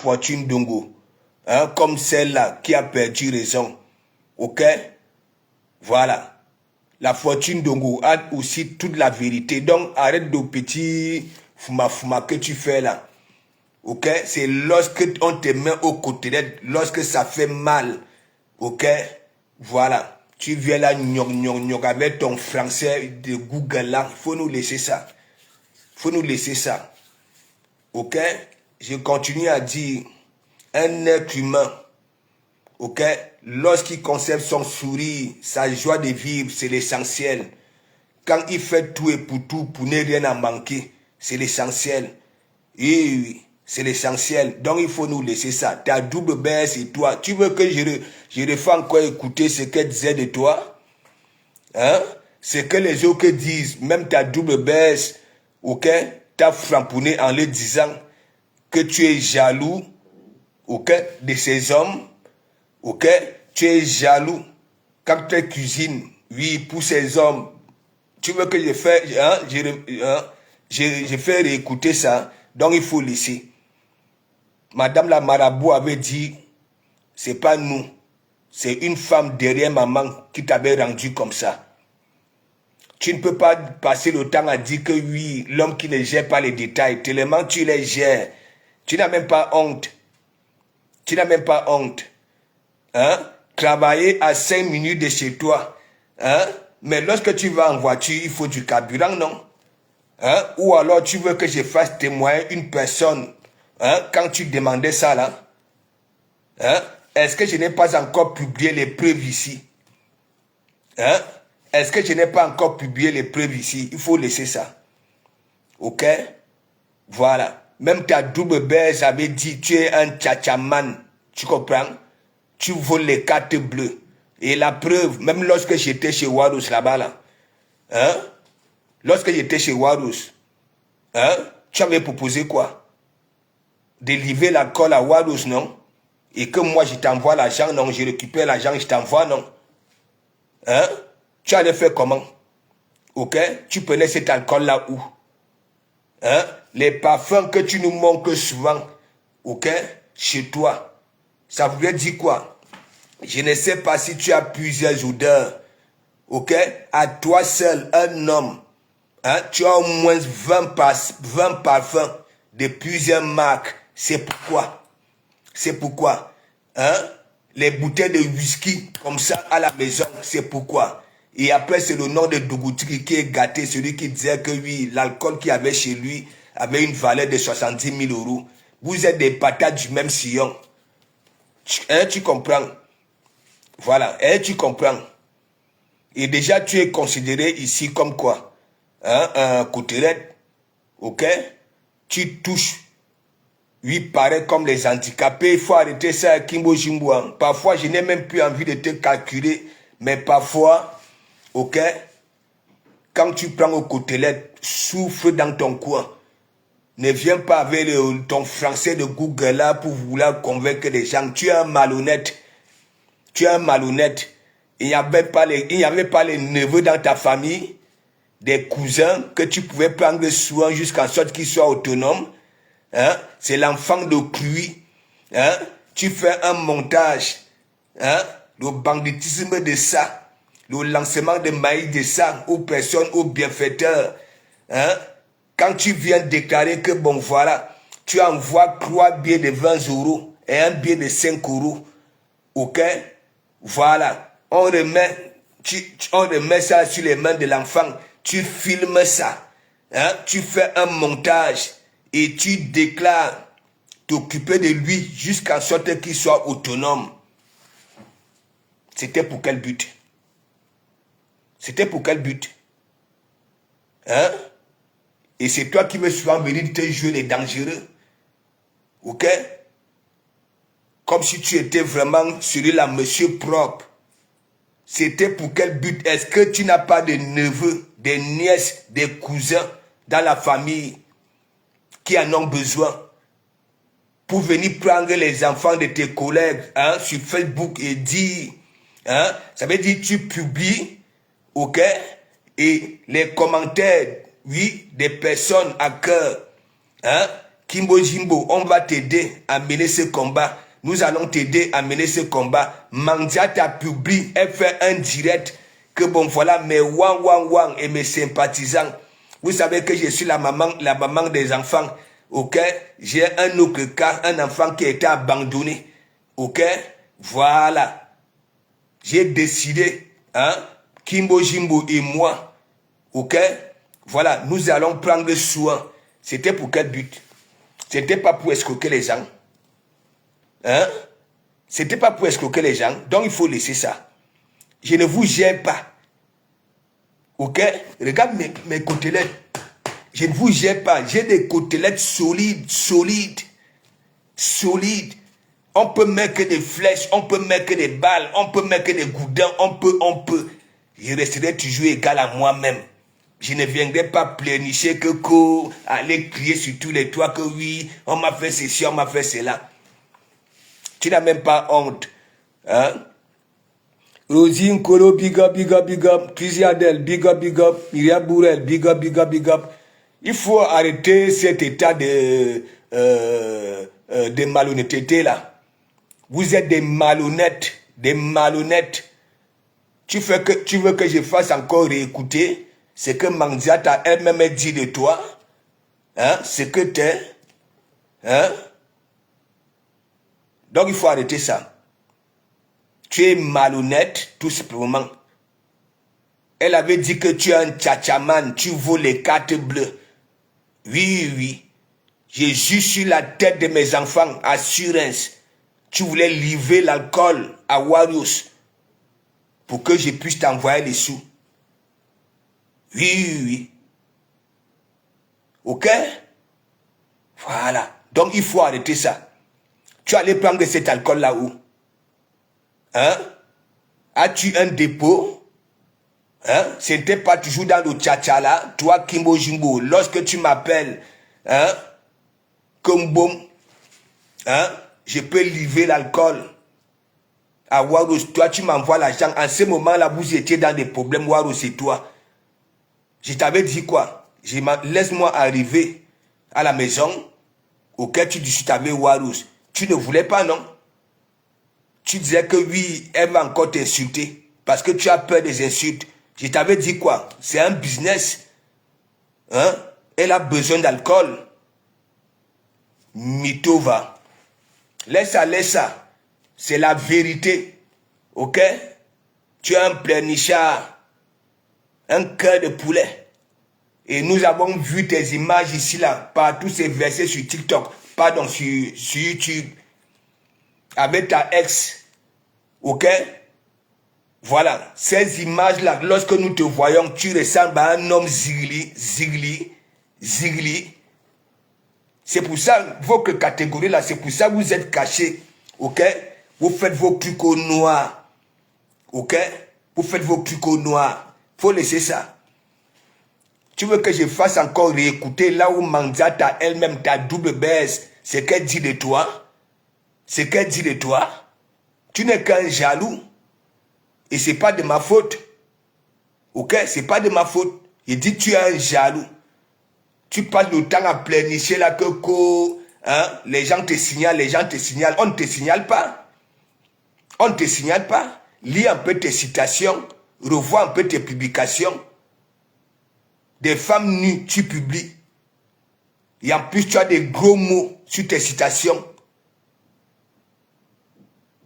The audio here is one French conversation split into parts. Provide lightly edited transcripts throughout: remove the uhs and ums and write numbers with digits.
fortune d'Ongo, hein, comme celle-là qui a perdu raison. Ok? Voilà. La fortune d'Ongo a aussi toute la vérité. Donc, arrête de petit fuma que tu fais là. Ok? C'est lorsque on te met au côté d'aide, lorsque ça fait mal. Ok? Voilà. Tu viens là, gnog, avec ton français de Google là. Il faut nous laisser ça. Il faut nous laisser ça. Ok? Je continue à dire, un être humain, ok? Lorsqu'il conserve son sourire, sa joie de vivre, c'est l'essentiel. Quand il fait tout et pour ne rien en manquer, c'est l'essentiel. Oui, c'est l'essentiel. Donc il faut nous laisser ça. Ta double baisse et toi. Tu veux que je refais encore écouter ce qu'elle disait de toi? Hein? Ce que les autres disent, même ta double baisse, ok? T'as framponné en le disant que tu es jaloux, ok? De ces hommes, ok? Tu es jaloux quand tu cuisines, oui, pour ces hommes. Tu veux que je fasse, je fais réécouter ça, donc il faut laisser. Madame la marabout avait dit, c'est pas nous, c'est une femme derrière maman qui t'avait rendu comme ça. Tu ne peux pas passer le temps à dire que oui, l'homme qui ne gère pas les détails, tellement tu les gères. Tu n'as même pas honte. Tu n'as même pas honte. Hein? Travailler à 5 minutes de chez toi. Hein? Mais lorsque tu vas en voiture, il faut du carburant, non? Hein? Ou alors tu veux que je fasse témoigner une personne, hein? Quand tu demandais ça là? Hein? Est-ce que je n'ai pas encore publié les preuves ici? Hein? Est-ce que je n'ai pas encore publié les preuves ici? Il faut laisser ça. Ok? Voilà. Même ta double baisse avait dit, tu es un tchatchaman. Tu comprends? Tu voles les cartes bleues. Et la preuve, même lorsque j'étais chez Warus là-bas, là, hein? Lorsque j'étais chez Warus, hein? Tu avais proposé quoi? De livrer la colle à Warus, non? Et que moi je t'envoie l'argent, non? Je récupère l'argent, je t'envoie, non? Hein? Tu allais faire comment? Ok? Tu prenais cet alcool-là où? Hein? Les parfums que tu nous montres souvent, ok? Chez toi. Ça voulait dire quoi? Je ne sais pas si tu as plusieurs odeurs. Ok? À toi seul, un homme, hein? Tu as au moins 20 parfums de plusieurs marques. C'est pourquoi? C'est pourquoi? Hein? Les bouteilles de whisky comme ça à la maison, c'est pourquoi? Et après, c'est le nom de Dougoutri qui est gâté, celui qui disait que oui, l'alcool qu'il avait chez lui avait une valeur de 70 000 euros. Vous êtes des patates du même sillon. Hein, tu comprends? Voilà, hein, tu comprends? Et déjà, tu es considéré ici comme quoi? Hein, un couteret, ok? Tu touches. Oui, pareil comme les handicapés, il faut arrêter ça à Kimbo Jimbo. Hein. Parfois, je n'ai même plus envie de te calculer, mais parfois, ok, quand tu prends au côtelette, souffle dans ton coin. Ne viens pas avec ton français de Google là pour vouloir convaincre les gens. Tu es un malhonnête. Tu es un malhonnête. Il n'y avait pas les neveux dans ta famille, des cousins que tu pouvais prendre soin jusqu'en sorte qu'ils soient autonomes. Hein? C'est l'enfant de Cluy. Hein? Tu fais un montage. Hein? Le banditisme de ça. Le lancement de maïs de ça aux personnes, aux bienfaiteurs. Hein? Quand tu viens déclarer que bon voilà, tu envoies 3 billets de 20 euros et un billet de 5 euros. Ok? Voilà. On remet ça sur les mains de l'enfant. Tu filmes ça. Hein? Tu fais un montage. Et tu déclares t'occuper de lui jusqu'à sorte qu'il soit autonome. C'était pour quel but? C'était pour quel but? Hein? Et c'est toi qui veux souvent venir te jouer les dangereux. Ok? Comme si tu étais vraiment celui-là, monsieur propre. C'était pour quel but? Est-ce que tu n'as pas de neveux, des nièces, des cousins dans la famille qui en ont besoin pour venir prendre les enfants de tes collègues hein, sur Facebook et dire, hein, ça veut dire tu publies, ok, et les commentaires, oui, des personnes à cœur, hein, Kimbo Jimbo, on va t'aider à mener ce combat. Nous allons t'aider à mener ce combat. Mandiata publie, elle fait un direct que bon voilà mes wang et mes sympathisants. Vous savez que je suis la maman des enfants. Ok, j'ai un autre cas, un enfant qui a été abandonné. Ok, voilà. J'ai décidé, hein, Kimbo Jimbo et moi. Ok, voilà, nous allons prendre soin. C'était pour quel but? C'était pas pour escroquer les gens. Hein? C'était pas pour escroquer les gens. Donc il faut laisser ça. Je ne vous gère pas. Ok? Regarde mes côtelettes. Je ne vous gère pas. J'ai des côtelettes solides. On peut mettre des flèches, on peut mettre des balles, on peut mettre des goudins, on peut. Je resterai toujours égal à moi-même. Je ne viendrai pas pleurnicher aller crier sur tous les toits que oui, on m'a fait ceci, on m'a fait cela. Tu n'as même pas honte. Hein? Rosine Kolo, big up. Chrissy Adel, big up. Myriam Bourrel, big up. Il faut arrêter cet état de malhonnêteté là. Vous êtes des malhonnêtes. Tu veux que je fasse encore réécouter ce que Mandiata elle-même dit de toi, hein, ce que t'es, hein. Donc il faut arrêter ça. Tu es malhonnête, tout simplement. Elle avait dit que tu es un tchatchaman, tu voles les cartes bleues. Oui. J'ai juste sur la tête de mes enfants, assurance. Tu voulais livrer l'alcool à Warriors pour que je puisse t'envoyer les sous. Oui. Ok? Voilà. Donc il faut arrêter ça. Tu allais prendre cet alcool là où? Hein? As-tu un dépôt? Hein? Ce n'était pas toujours dans le tcha-tcha là. Toi, Kimbo Jimbo, lorsque tu m'appelles, hein? Comme boum, hein? Je peux livrer l'alcool à Waros. Toi, tu m'envoies l'argent. En ce moment-là, vous étiez dans des problèmes, Waros et toi. Je t'avais dit quoi? Laisse-moi arriver à la maison auquel tu discutes avec Waros. Tu ne voulais pas, non? Tu disais que oui, elle va encore t'insulter parce que tu as peur des insultes. Je t'avais dit quoi? C'est un business. Hein? Elle a besoin d'alcool. Mitova. Laisse ça. C'est la vérité. Ok? Tu as un pleurnichard. Un cœur de poulet. Et nous avons vu tes images ici, là, par tous ces versets sur TikTok. Pardon, sur YouTube. Avec ta ex. Ok? Voilà. Ces images-là, lorsque nous te voyons, tu ressembles à un homme zigli. C'est pour ça, votre catégorie là, c'est pour ça que vous êtes cachés. Ok? Vous faites vos trucs au noir. Ok? Vous faites vos trucs au noir. Faut laisser ça. Tu veux que je fasse encore réécouter là où Mandiata elle-même, ta double baisse, ce qu'elle dit de toi? Ce qu'elle dit de toi? Tu n'es qu'un jaloux. Et c'est pas de ma faute. Ok? C'est pas de ma faute. Il dit tu es un jaloux. Tu passes le temps à pleurnicher là que hein, les gens te signalent. On ne te signale pas. Lis un peu tes citations. Revois un peu tes publications. Des femmes nues, tu publies. Et en plus, tu as des gros mots sur tes citations.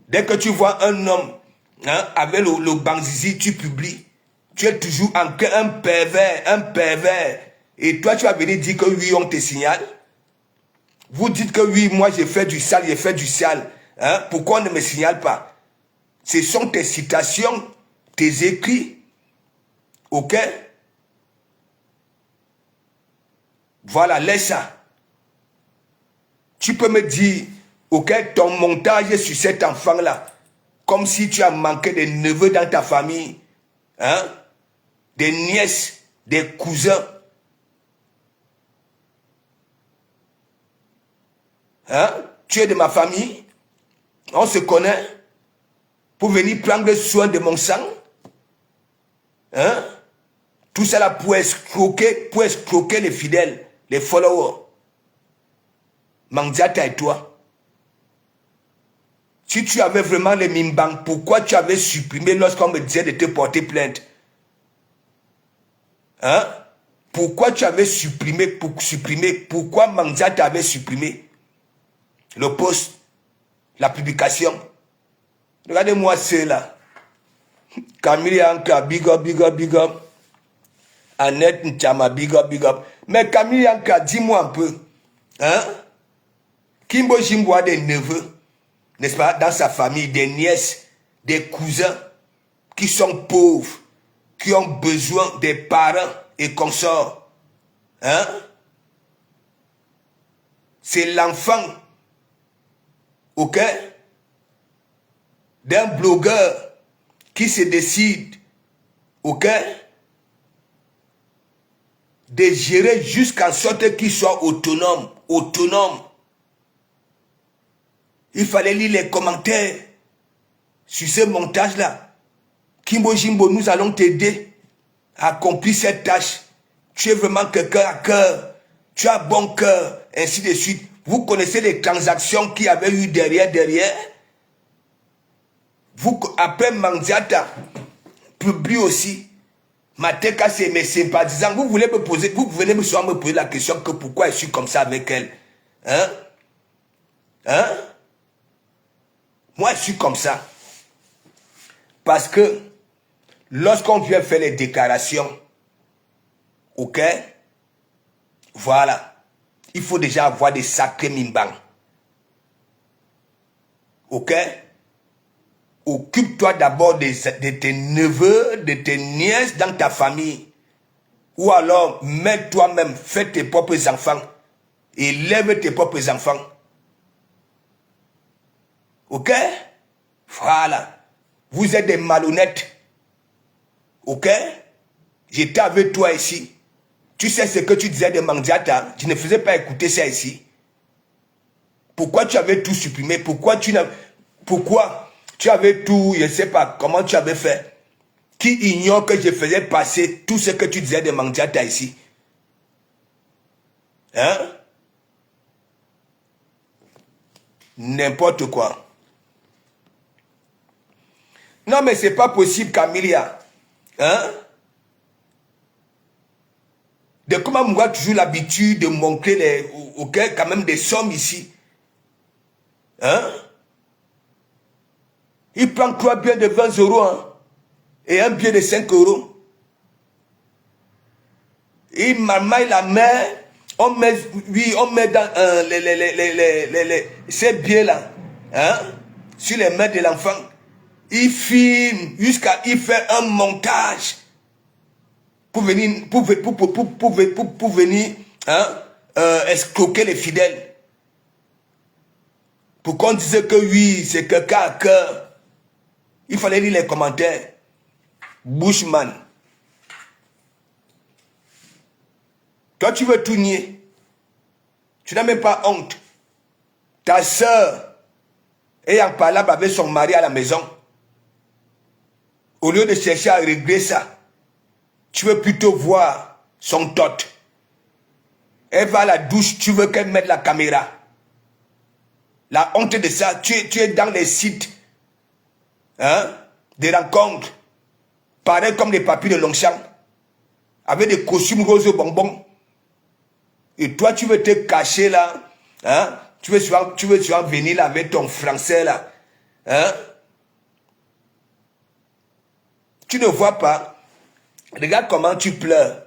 Dès que tu vois un homme, hein, avec le banzizi, tu publies. Tu es toujours encore un pervers. Et toi, tu vas venir dire que oui, on te signale. Vous dites que oui, moi, j'ai fait du sale. Hein? Pourquoi on ne me signale pas? Ce sont tes citations, tes écrits. Ok? Voilà, laisse ça. Tu peux me dire, ok, ton montage sur cet enfant-là, comme si tu as manqué des neveux dans ta famille, hein? Des nièces, des cousins. Hein? Tu es de ma famille. On se connaît. Pour venir prendre soin de mon sang. Hein? Tout ça là pour escroquer les fidèles, les followers. Mandiata et toi. Si tu avais vraiment les Mimbang, pourquoi tu avais supprimé lorsqu'on me disait de te porter plainte? Hein? Pourquoi tu avais supprimé, pourquoi Mandiata avait supprimé le post, la publication? Regardez-moi ceux-là. Camille Anka, big up, big up, big up. Annette Nchama, big up, big up. Mais Camille Anka, dis-moi un peu. Hein? Kimbo Jimbo a des neveux, n'est-ce pas, dans sa famille, des nièces, des cousins qui sont pauvres, qui ont besoin des parents et consorts. Hein? C'est l'enfant, ok, d'un blogueur qui se décide, ok, de gérer jusqu'en sorte qu'il soit autonome. Il fallait lire les commentaires sur ce montage-là. Kimbo Jimbo, nous allons t'aider à accomplir cette tâche. Tu es vraiment quelqu'un à cœur. Tu as bon cœur, ainsi de suite. Vous connaissez les transactions qu'il y avait eu derrière. Vous, après Mandiata, publie aussi. Mateka, c'est mes sympathisants. Vous venez me poser la question que pourquoi je suis comme ça avec elle. Hein? Hein? Moi, je suis comme ça. Parce que lorsqu'on vient faire les déclarations, ok? Voilà. Il faut déjà avoir des sacrés mimbang. Ok? Occupe-toi d'abord de tes neveux, de tes nièces dans ta famille. Ou alors, mets toi-même, fais tes propres enfants. Élève tes propres enfants. Ok? Voilà. Vous êtes des malhonnêtes. Ok? J'étais avec toi ici. Tu sais ce que tu disais de Mandiata. Je ne faisais pas écouter ça ici. Pourquoi tu avais tout supprimé? Pourquoi tu avais tout, je ne sais pas comment tu avais fait. Qui ignore que je faisais passer tout ce que tu disais de Mandiata ici? Hein? N'importe quoi. Non, mais c'est pas possible, Camilla. Hein? De comment on a toujours l'habitude de montrer quand même des sommes ici. Hein? Il prend 3 biens de 20 euros, hein? Et un bien de 5 euros. Il marmaille la main. On met dans ces biens-là, hein? Sur les mains de l'enfant. Il filme jusqu'à il fait un montage pour venir hein, escroquer les fidèles. Pour qu'on dise que oui, c'est quelqu'un à cœur. Il fallait lire les commentaires. Bushman. Toi, tu veux tout nier. Tu n'as même pas honte. Ta soeur est en parlable avec son mari à la maison. Au lieu de chercher à régler ça, tu veux plutôt voir son tot. Elle va à la douche, tu veux qu'elle mette la caméra. La honte de ça, tu es dans les sites, hein, des rencontres, pareil comme les papiers de Longchamp, avec des costumes roses bonbons. Et toi, tu veux te cacher là, hein, tu veux souvent venir là avec ton français là, hein. Tu ne vois pas. Regarde comment tu pleures.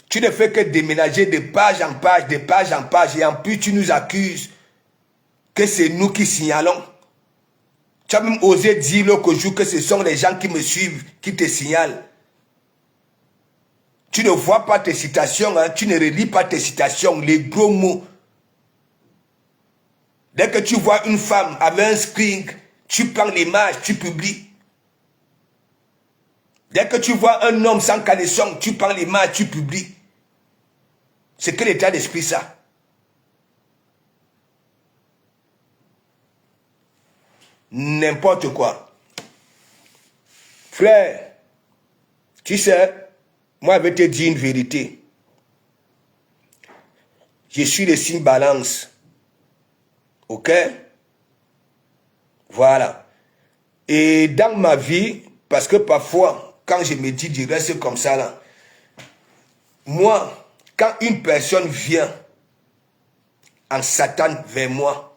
Tu ne fais que déménager de page en page, de page en page. Et en plus, tu nous accuses que c'est nous qui signalons. Tu as même osé dire l'autre jour que ce sont les gens qui me suivent, qui te signalent. Tu ne vois pas tes citations, hein? Tu ne relis pas tes citations, les gros mots. Dès que tu vois une femme avec un string, tu prends l'image, tu publies. Dès que tu vois un homme sans caleçon, tu prends l'image, tu publies. C'est quel état d'esprit ça? N'importe quoi. Frère, tu sais, moi je vais te dire une vérité. Je suis le signe balance. Ok? Voilà. Et dans ma vie, parce que parfois, quand je me dis, je reste comme ça là, moi, quand une personne vient en Satan vers moi,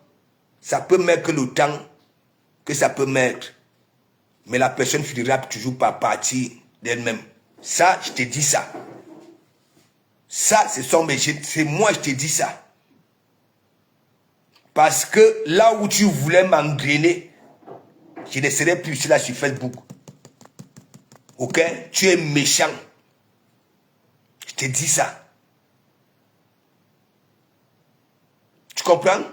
ça peut mettre le temps que ça peut mettre. Mais la personne finira toujours par partir d'elle-même. Ça, je te dis ça. Ça, c'est moi, je te dis ça. Parce que là où tu voulais m'engrainer, je ne serai plus là sur Facebook. Ok? Tu es méchant. Je te dis ça. Tu comprends?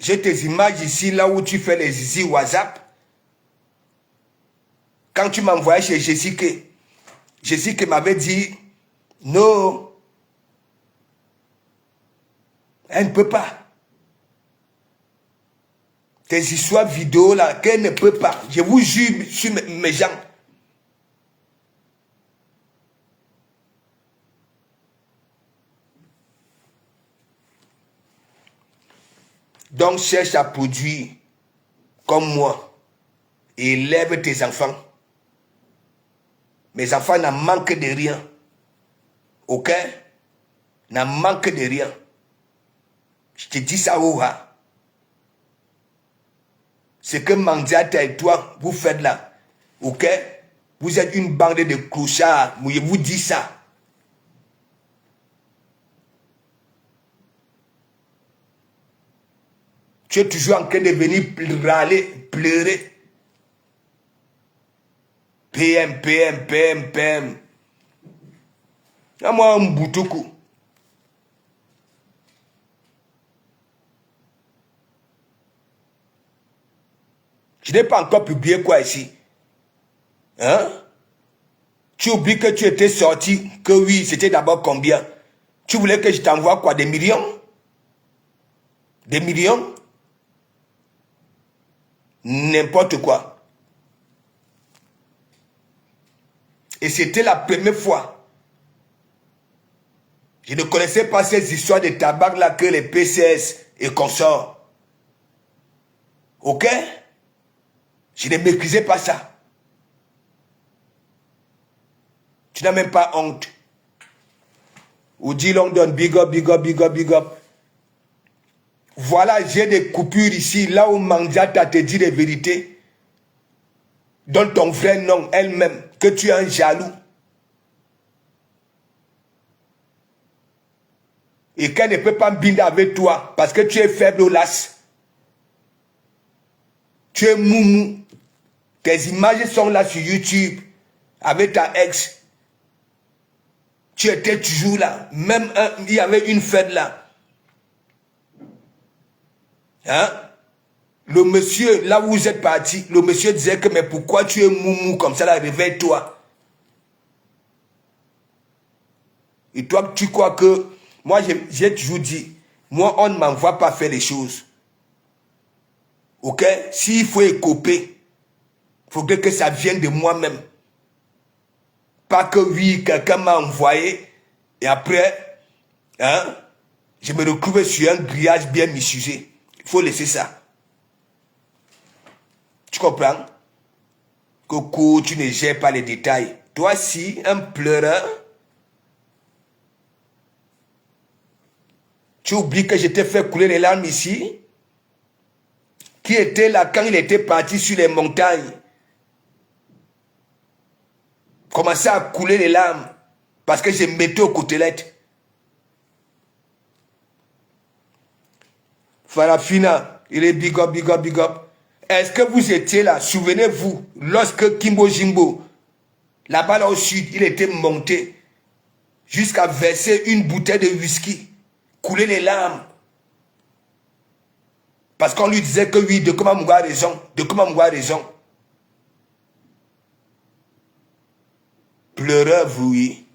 J'ai tes images ici, là où tu fais les zizi WhatsApp. Quand tu m'envoyais chez Jessica, Jessica m'avait dit, non, elle ne peut pas. Tes histoires vidéo là, qu'elle ne peut pas. Je vous jure sur mes gens. Donc cherche à produire comme moi. Et élève tes enfants. Mes enfants n'en manquent de rien. Ok? N'en manquent de rien. Je te dis ça, Oha. Ce que Mandiata et toi, vous faites là. Ok? Vous êtes une bande de clochards. Je vous dis ça. Tu es toujours en train de venir râler, pleurer. PM, PM, PM, PM. À moi, un boutoukou. Je n'ai pas encore publié quoi ici. Hein? Tu oublies que tu étais sorti, que oui, c'était d'abord combien? Tu voulais que je t'envoie quoi? Des millions? Des millions? N'importe quoi. Et c'était la première fois. Je ne connaissais pas ces histoires de tabac là que les PCS et consorts. Ok? Je ne maîtrisais pas ça. Tu n'as même pas honte. Ou dit London, big up, big up, big up, big up. Voilà, j'ai des coupures ici, là où Mandiata te dit les vérités. Donne ton vrai nom, elle-même, que tu es un jaloux. Et qu'elle ne peut pas binder avec toi, parce que tu es faible ou las. Tu es moumou. Tes images sont là sur YouTube, avec ta ex. Tu étais toujours là. Même il y avait une fête là. Hein? Le monsieur, là où vous êtes parti, le monsieur disait que mais pourquoi tu es moumou comme ça là, réveille-toi. Et toi, tu crois que... Moi, j'ai toujours dit, moi, on ne m'envoie pas faire les choses. Ok? S'il faut écoper, il faudrait que ça vienne de moi-même. Pas que oui, quelqu'un m'a envoyé, et après, hein, je me retrouve sur un grillage bien misusé. Il faut laisser ça. Tu comprends? Coco, tu ne gères pas les détails. Toi, si, un pleureur, tu oublies que je t'ai fait couler les larmes ici? Qui était là quand il était parti sur les montagnes? Commençait à couler les larmes parce que je mettais aux côtelettes. Farafina, il est big up, big up, big up. Est-ce que vous étiez là? Souvenez-vous, lorsque Kimbo Jimbo, là-bas là au sud, il était monté jusqu'à verser une bouteille de whisky, couler les larmes. Parce qu'on lui disait que oui, de comment Mouga a raison, de comment Mouga a raison. Pleureur, oui.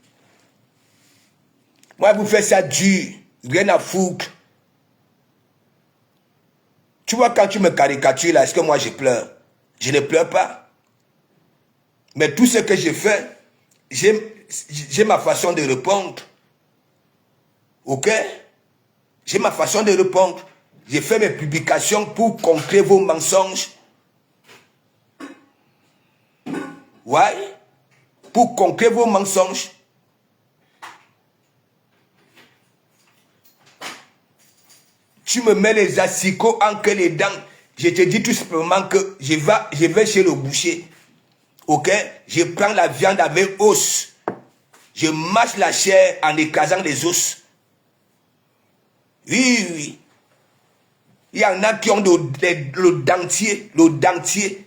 Moi, vous faites ça dur, rien à foutre. Tu vois, quand tu me caricatures là, est-ce que moi je pleure? Je ne pleure pas. Mais tout ce que je fais, j'ai ma façon de répondre. Ok? J'ai ma façon de répondre. J'ai fait mes publications pour contrer vos mensonges. Ouais? Pour contrer vos mensonges. Tu me mets les asticots entre les dents. Je te dis tout simplement que je vais chez le boucher. Ok? Je prends la viande avec os. Je mâche la chair en écrasant les os. Oui, oui. Il y en a qui ont le dentier. Le dentier.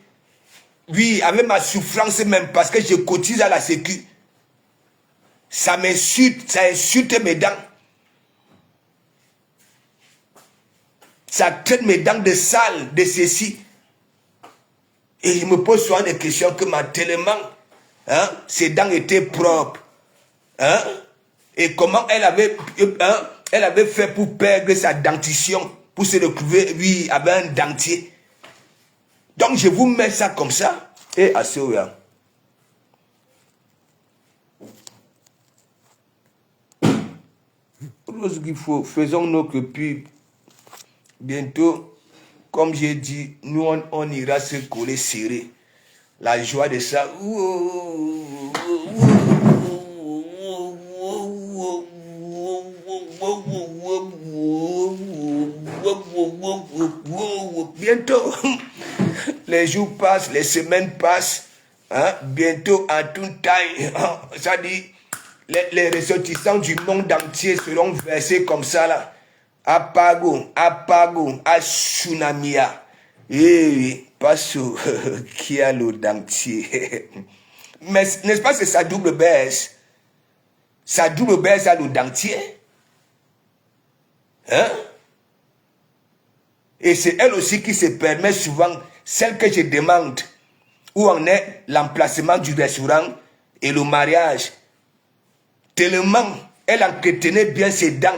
Oui, avec ma souffrance même, parce que je cotise à la sécu. Ça m'insulte, ça insulte mes dents. Ça traite mes dents de sales, de ceci. Et je me pose souvent des questions que tellement, hein, ses dents étaient propres. Hein? Et comment elle avait fait pour perdre sa dentition, pour se retrouver, oui, avec un dentier. Donc je vous mets ça comme ça. Et à ce moment. Lorsqu'il faut, faisons notre pub. Bientôt, comme j'ai dit, nous on ira se coller serré. La joie de ça. Bientôt, les jours passent, les semaines passent. Hein? Bientôt, en tout temps, ça dit, les ressortissants du monde entier seront versés comme ça là. Apago, à tsunamia. Et passo qui a le dentier. Mais n'est-ce pas que sa double baisse? Sa double baisse a le dentier. Hein? Et c'est elle aussi qui se permet souvent, celle que je demande, où en est l'emplacement du restaurant et le mariage. Tellement elle entretenait bien ses dents.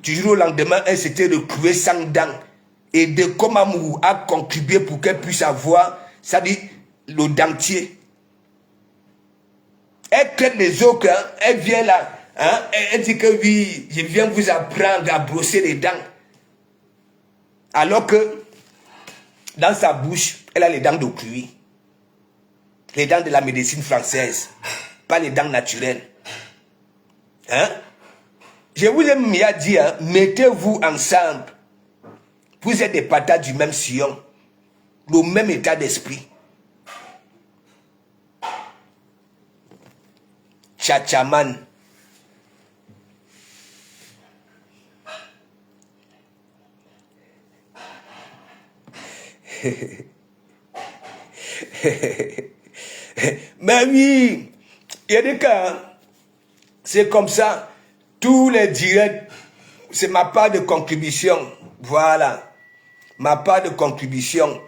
Du jour au lendemain, elle s'était retrouvée sans dents. Et de Komamou a contribué pour qu'elle puisse avoir, ça dit, le dentier. Elle traite les autres, hein, elle vient là, hein, elle dit que oui, je viens vous apprendre à brosser les dents. Alors que, dans sa bouche, elle a les dents de cuir. Les dents de la médecine française, pas les dents naturelles. Hein? Je vous ai mis à dire, mettez-vous ensemble. Vous êtes des patates du même sillon, le même état d'esprit. Tchatchaman. Mais oui, il y a des cas, c'est comme ça. Tous les directs, c'est ma part de contribution. Voilà. Ma part de contribution.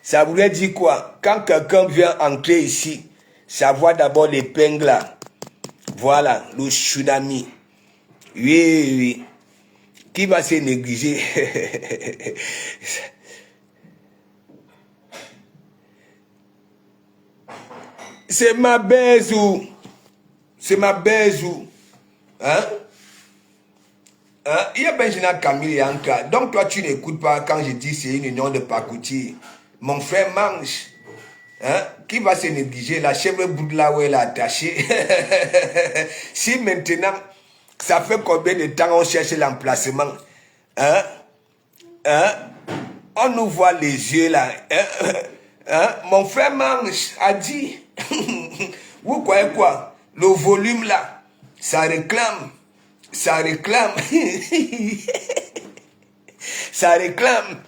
Ça voulait dire quoi? Quand quelqu'un vient entrer ici, ça voit d'abord l'épingle là. Voilà, le tsunami. Oui, oui. Qui va se négliger? C'est ma baise ou. C'est ma baise ou. Hein? Il y a Benjamin Camille et Anka. Donc toi tu n'écoutes pas quand je dis c'est une union de pacoutiers. Mon frère mange. Hein? Qui va se négliger? La chèvre bout là où elle est attachée. Si maintenant, ça fait combien de temps on cherche l'emplacement? Hein? Hein? On nous voit les yeux là. Hein? Mon frère mange a dit. Vous croyez quoi? Le volume là, ça réclame. Ça réclame. Ça réclame.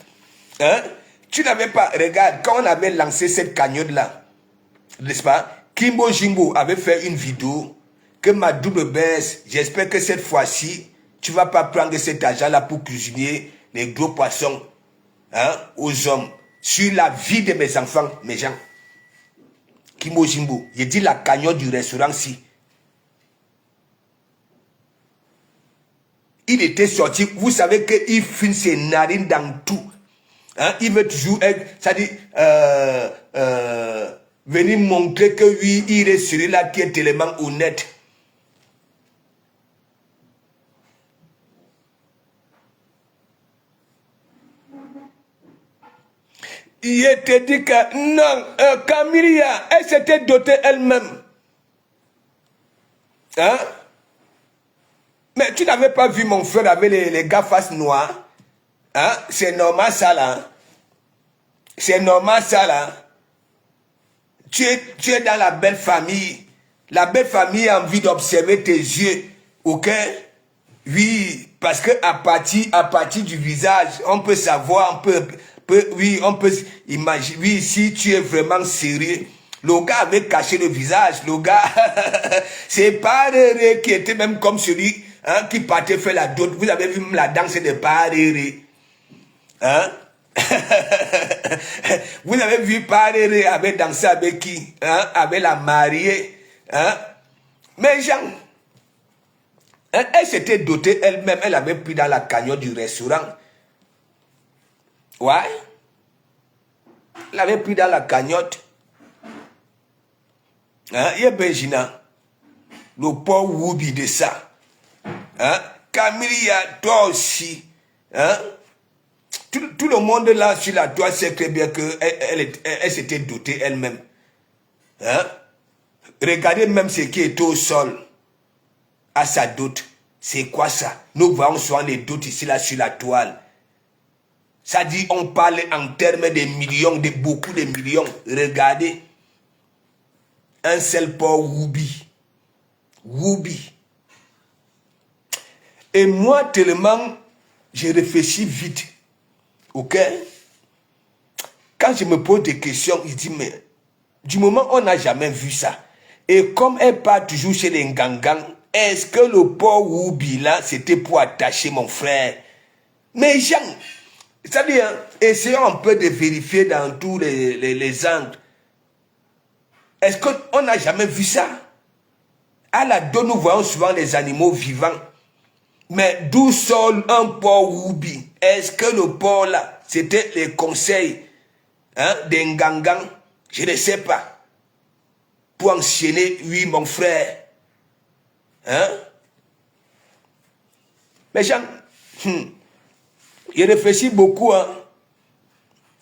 Hein? Tu n'avais pas... Regarde, quand on avait lancé cette cagnotte-là, n'est-ce pas? Kimbo Jimbo avait fait une vidéo que ma double baisse. J'espère que cette fois-ci, tu ne vas pas prendre cet argent-là pour cuisiner les gros poissons, hein, aux hommes. Sur la vie de mes enfants, mes gens. Kimbo Jimbo, j'ai dit la cagnotte du restaurant-ci. Il était sorti, vous savez qu'il filme ses narines dans tout. Hein? Il veut toujours être, ça dit, venir montrer que oui, il est celui-là qui est tellement honnête. Je te dis que non, Camilia, elle s'était dotée elle-même. Hein? Mais tu n'avais pas vu mon frère avec les gars face noire? Hein? C'est normal ça là. C'est normal ça là. Tu es dans la belle famille. La belle famille a envie d'observer tes yeux. Ok? Oui, parce que à partir du visage, on peut savoir, on peut imaginer, oui, si tu es vraiment sérieux. Le gars avait caché le visage. Le gars, c'est Paréré qui était même comme celui qui partait faire la dot. Vous avez vu même la danse de Paréré. Hein? Vous avez vu Paréré avait dansé avec qui? Hein? Avec la mariée. Hein? Mais Jean, elle s'était dotée elle-même. Elle avait pris dans la cagnotte du restaurant. Ouais. Elle avait pris dans la cagnotte. Hein? Il y a Benjina. Le pauvre Woubi de ça. Hein? Camilia, toi aussi. Hein? Tout le monde là sur la toile sait très bien qu'elle s'était dotée elle-même. Hein? Regardez même ce qui est au sol à sa dot. C'est quoi ça? Nous voyons souvent les dots ici là sur la toile. Ça dit on parle en termes de millions, de beaucoup de millions. Regardez. Un seul pauvre Woubi. Woubi. Et moi tellement, je réfléchis vite. Ok? Quand je me pose des questions, je dis, mais du moment où on n'a jamais vu ça, et comme elle part toujours chez les Ngangans, est-ce que le pauvre Woubi là, c'était pour attacher mon frère? Mais Jean, c'est-à-dire, essayons un peu de vérifier dans tous les angles. Est-ce qu'on n'a jamais vu ça? À la donne, nous voyons souvent les animaux vivants. Mais d'où sort un pauvre Woubi? Est-ce que le pauvre là, c'était les conseils des Ngangans? Je ne sais pas. Pour enchaîner, oui, mon frère. Hein? Mais Jean, il réfléchit beaucoup, hein?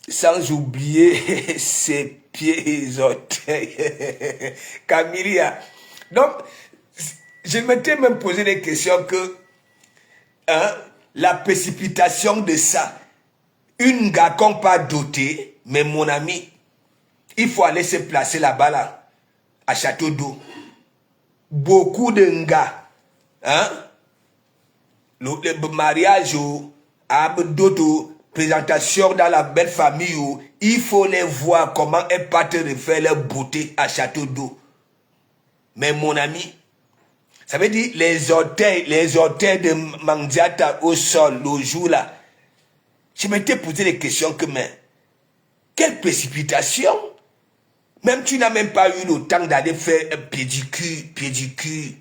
Sans oublier ses pieds et orteils. Camilia. Donc, je m'étais même posé des questions que la précipitation de ça, une gars qu'on pas doté, mais mon ami, il faut aller se placer là-bas, là, à Château d'Eau. Beaucoup de gars, le mariage, d'autres présentations dans la belle famille, il faut les voir comment elles partent refaire leur beauté à Château d'Eau. Mais mon ami, ça veut dire les orteils de Mandiata au sol, le jour là. Je m'étais posé des questions que, mais, quelle précipitation! Même tu n'as même pas eu le temps d'aller faire un pédicure.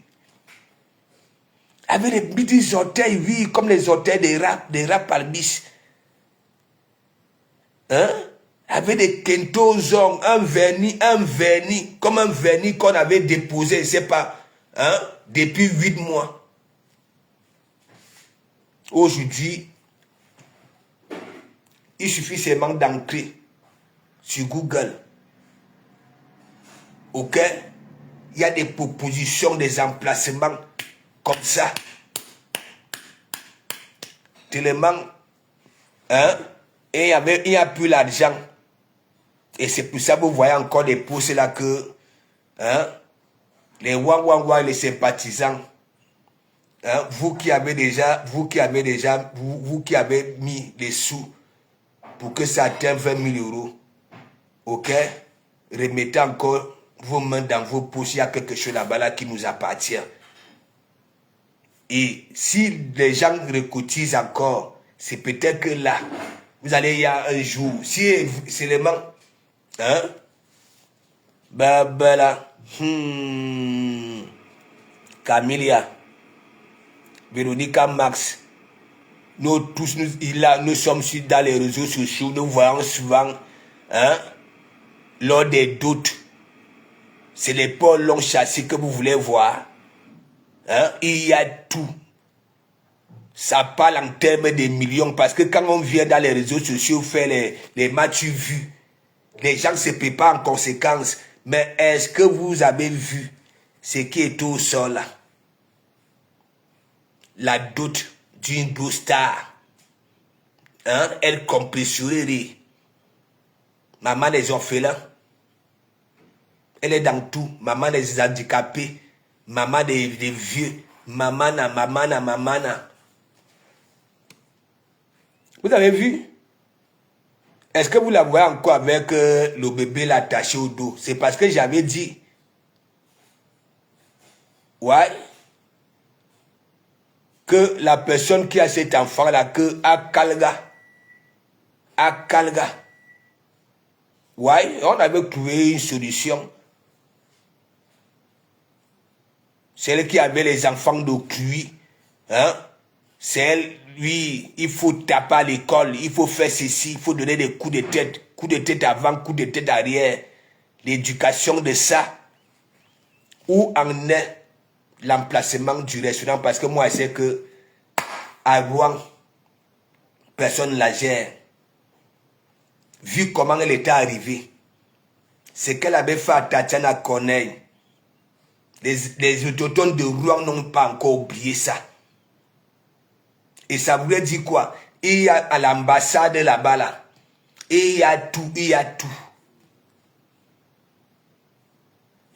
Avec des petits orteils, oui, comme les orteils des rap albis. Hein? Avec des kentozons, un vernis, comme un vernis qu'on avait déposé, je ne sais pas, depuis 8 mois. Aujourd'hui, il suffit seulement d'entrer sur Google. Ok? Il y a des propositions, des emplacements comme ça. Tellement, et il n'y a plus l'argent. Et c'est pour ça que vous voyez encore des posts là que les Wang, les sympathisants, vous qui avez mis les sous pour que ça atteigne 20 000 euros, ok, remettez encore vos mains dans vos poches, il y a quelque chose là-bas là qui nous appartient. Et si les gens recotisent encore, c'est peut-être que là, vous allez y avoir un jour, si seulement, là, Camilia, Véronica Max, nous tous, nous sommes dans les réseaux sociaux, nous voyons souvent, lors des doutes, c'est les pôles longs chassés que vous voulez voir. Il y a tout. Ça parle en termes de millions. Parce que quand on vient dans les réseaux sociaux faire les matchs vus, les gens se préparent en conséquence. Mais est-ce que vous avez vu ce qui est au sol là? La dot d'une beau star. Hein? Elle compressionnerait. Maman des orphelins. Elle est dans tout. Maman des handicapés. Maman des vieux. Mamana. Vous avez vu? Est-ce que vous la voyez encore avec le bébé l'attaché au dos? C'est parce que j'avais dit. Ouais. Que la personne qui a cet enfant-là, que Akalga. Ouais, on avait trouvé une solution. Celle qui avait les enfants de cuit, hein? C'est elle, lui, il faut taper à l'école, il faut faire ceci, il faut donner des coups de tête avant, coups de tête arrière. L'éducation de ça. Où en est l'emplacement du restaurant? Parce que moi, je sais que à Rouen, personne ne la gère. Vu comment elle était arrivée, ce qu'elle avait fait à Tatiana Corneille, les autochtones de Rouen n'ont pas encore oublié ça. Et ça voulait dire quoi? Il y a à l'ambassade là-bas, là, et il y a tout.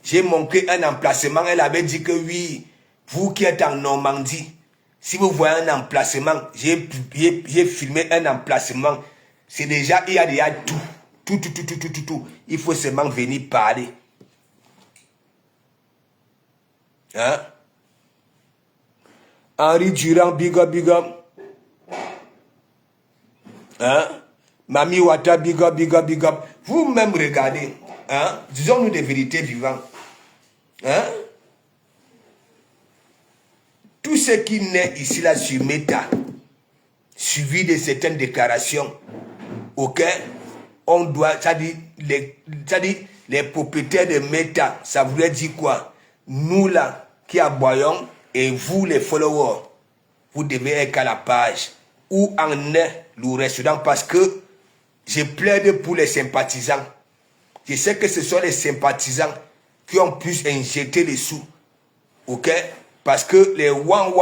J'ai manqué un emplacement, elle avait dit que oui, vous qui êtes en Normandie, si vous voyez un emplacement, j'ai filmé un emplacement, c'est déjà, il y a déjà tout. Il faut seulement venir parler. Hein? Henri Durand, big up. Hein? Mami Wata, big up. Vous-même regardez. Hein? Disons-nous des vérités vivantes. Hein? Tout ce qui naît ici là sur Meta, suivi de certaines déclarations, ok? On doit, ça dit les propriétaires de Meta, ça voulait dire quoi? Nous là, qui aboyons, et vous les followers, vous devez être à la page. Où en est le restaurant? Parce que je plaide pour les sympathisants. Je sais que ce sont les sympathisants qui ont pu injecter les sous. Ok? Parce que les wang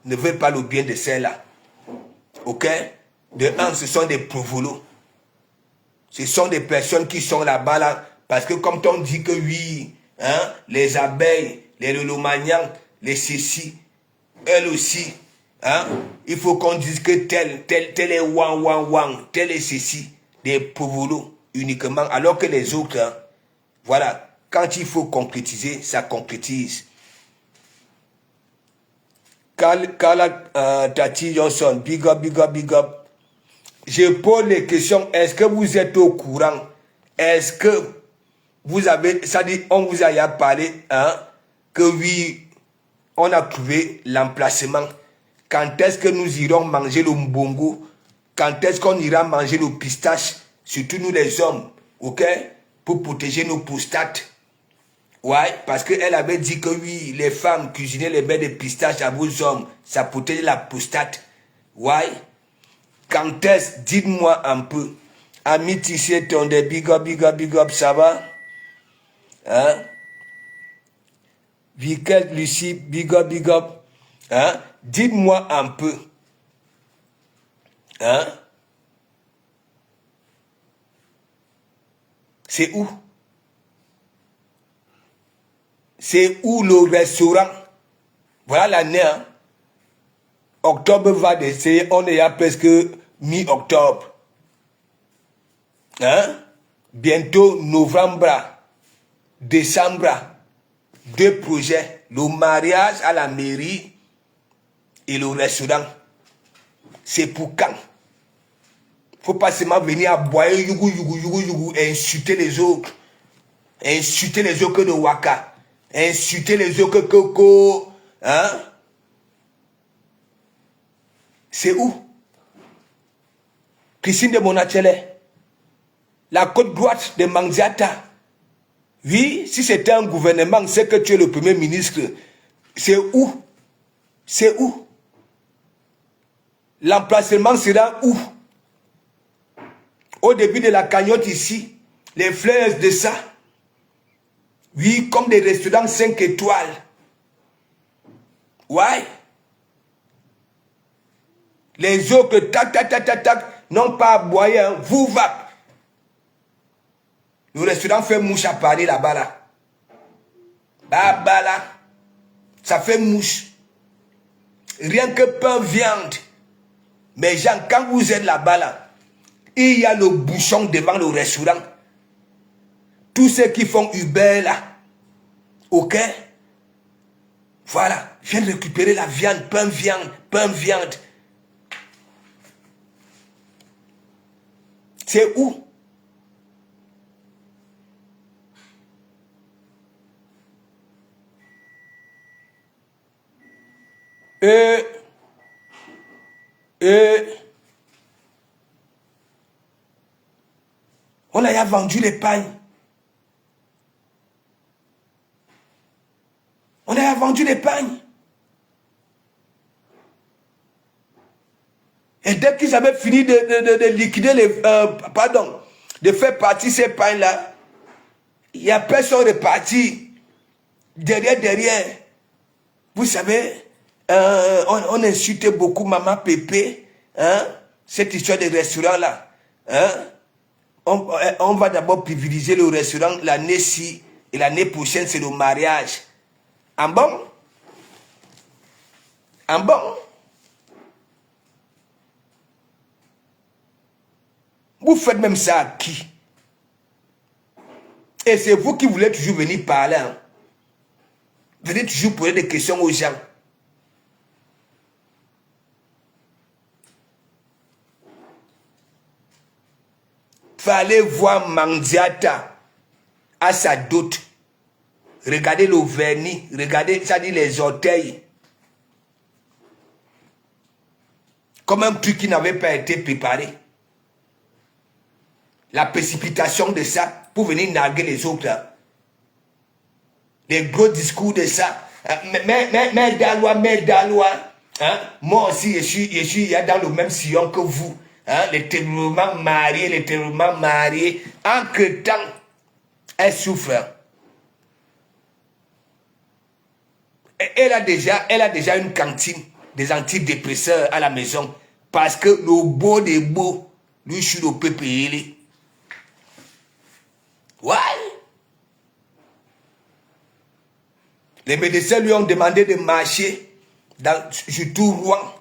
ne veulent pas le bien de celle-là. Ok? De un, ce sont des provolos. Ce sont des personnes qui sont là-bas là. Parce que comme on dit que oui, hein, les abeilles, les lolomanians, les cécis, elles aussi, hein, il faut qu'on dise que tel est wang, tel est ceci, des provolos uniquement, alors que les autres, hein, voilà, quand il faut concrétiser, ça concrétise. Carla Tati Johnson, big up. Je pose les questions, est-ce que vous êtes au courant? Est-ce que vous avez, ça dit, on vous a parlé, hein, que oui, on a trouvé l'emplacement. Quand est-ce que nous irons manger le mbongo? Quand est-ce qu'on ira manger le pistache? Surtout nous les hommes, ok? Pour protéger nos prostates. Ouais, parce qu'elle avait dit que oui, les femmes cuisinaient les bains de pistache à vos hommes. Ça protège la prostate. Ouais. Quand est-ce, dites-moi un peu. Ami Tissé, ton de big up, ça va? Hein? Vickett, Lucie, big up. Hein? Dites-moi un peu. Hein? C'est où? C'est où le restaurant? Voilà l'année. Hein? Octobre va d'essayer. On est à presque mi-octobre. Hein? Bientôt novembre, décembre. 2 projets. Le mariage à la mairie et le restaurant. C'est pour quand? Faut pas seulement venir à boire yougou et insulter les autres. Insulter les autres de Waka. Insulter les autres que Coco. Hein? C'est où? Christine de Monachele. La côte droite de Manziata. Oui, si c'était un gouvernement, c'est que tu es le premier ministre. C'est où? C'est où? L'emplacement sera où? Au début de la cagnotte ici, les fleurs de ça. Oui, comme des restaurants 5 étoiles. Ouais. Les autres, tac, n'ont pas à boire, hein. Vous va. Le restaurant fait mouche à Paris là-bas, là. Là-bas, là. Ça fait mouche. Rien que pain, viande. Mais gens, quand vous êtes là-bas, là, il y a le bouchon devant le restaurant. Tous ceux qui font Uber, là. Ok? Voilà. Viens récupérer la viande, pain, viande. C'est où? On a vendu les pagnes. On a vendu les pagnes. Et dès qu'ils avaient fini de liquider les... de faire partir ces pagnes-là, il n'y a personne reparti. Derrière. Vous savez, on insultait beaucoup Maman Pépé. Hein? Cette histoire de restaurant-là. Hein? On va d'abord privilégier le restaurant l'année-ci. Et l'année prochaine, c'est le mariage. En bon? En bon? Vous faites même ça à qui? Et c'est vous qui voulez toujours venir parler. Hein? Venez toujours poser des questions aux gens. Fallait voir Mandiata à sa dot. Regardez le vernis. Regardez, ça dit les orteils. Comme un truc qui n'avait pas été préparé. La précipitation de ça pour venir narguer les autres. Hein. Les gros discours de ça. Mais Dalois. Hein? Moi aussi, je suis dans le même sillon que vous. Hein? Les terriblement mariés. Entre-temps, elle souffre. Elle a déjà une cantine des antidépresseurs à la maison. Parce que le beau des beaux, lui, je suis le PPL. Ouais. Les médecins lui ont demandé de marcher sur tout Rouen.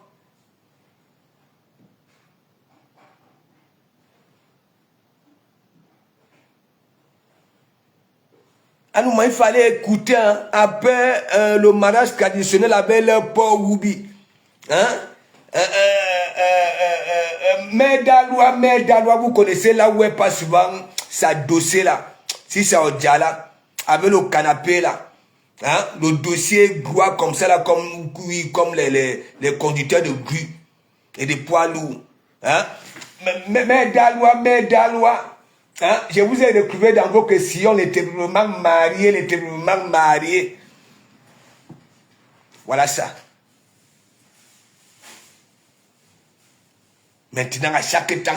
À nous, il fallait écouter. Hein, après le mariage traditionnel avec leur pauvre Woubi. Hein? Mère Dalois, vous connaissez là où elle passe souvent sa dossier là. Si c'est au Djala, avec le canapé là. Hein? Le dossier gloire comme ça là, comme les conducteurs de grue et de poids lourds. Hein? Mère Dalois. Hein? Je vous ai découvert dans vos questions les terriblement mariés. Voilà ça. Maintenant, à chaque temps,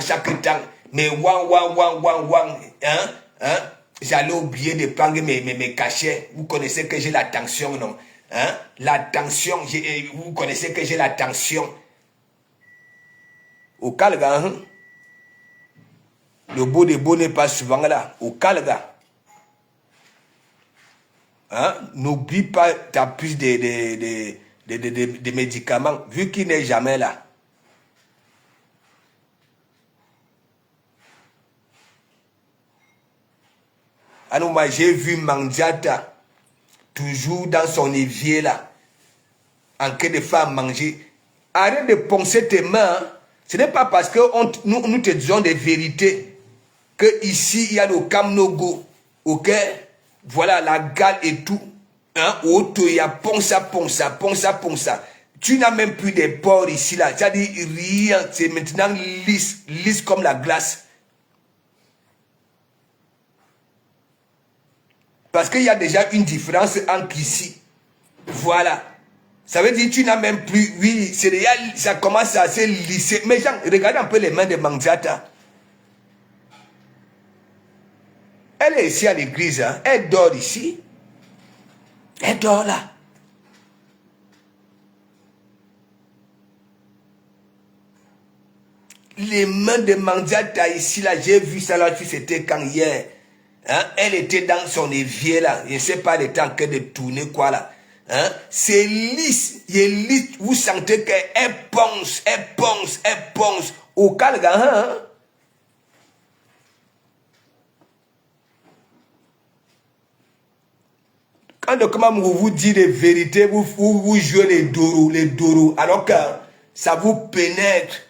mais wang, hein? J'allais oublier de prendre mes cachets. Vous connaissez que j'ai la tension, non? Hein? La tension, vous connaissez que j'ai la tension. Au Calga, hein? Le beau des beaux n'est pas souvent là. Au Calga. Hein? N'oublie pas ta prise de médicaments, vu qu'il n'est jamais là. Alors moi, j'ai vu Mandiata, toujours dans son évier là, en train de faire manger. Arrête de poncer tes mains. Hein. Ce n'est pas parce que nous te disons des vérités que ici il y a le Kamnogo. Ok? Voilà la gale et tout. Hein? Il y a ponça. Tu n'as même plus des pores ici là. C'est-à-dire rien. C'est maintenant lisse comme la glace. Parce qu'il y a déjà une différence entre ici. Voilà. Ça veut dire que tu n'as même plus... Oui, c'est déjà, ça commence à se lisser. Mais Jean, regardez un peu les mains de Mangiata. Elle est ici à l'église, hein. Elle dort ici. Elle dort là. Les mains de Mangiata ici, là, j'ai vu ça là, c'était quand hier. Hein? Elle était dans son évier là. Je ne sais pas, elle était en train de tourner quoi là. Hein? C'est lisse. Il est lisse. Vous sentez qu'elle ponce, elle ponce, elle ponce. Au calme, hein? Quand le comment vous dit les vérités, vous jouez les doros, alors que ça vous pénètre.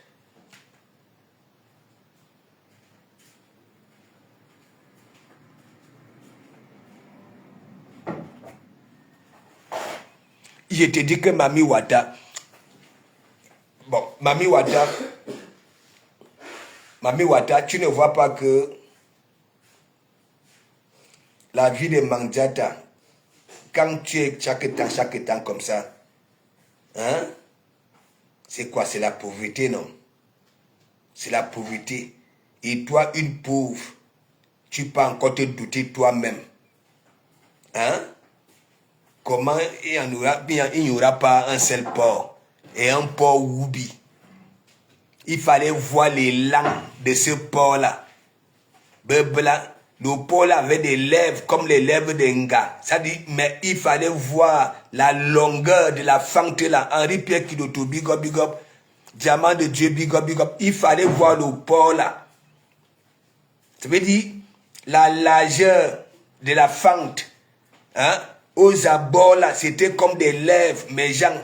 Je te dis que Mami Wata, bon, Mami Wata, tu ne vois pas que la vie de Mangiata, quand tu es chaque temps comme ça, hein, c'est quoi? C'est la pauvreté, non? C'est la pauvreté. Et toi, une pauvre, tu peux encore te douter toi-même. Hein? Comment il n'y aura pas un seul porc et un porc Woubi? Il fallait voir les langues de ce porc-là. Le porc-là avait des lèvres comme les lèvres d'un gars. Ça dit, mais il fallait voir la longueur de la fente là. Henri Pierre Kidoto, big up. Diamant de Dieu, big up. Il fallait voir le porc-là. Ça veut dire la largeur de la fente. Hein? Aux abords là, c'était comme des lèvres, mes gens.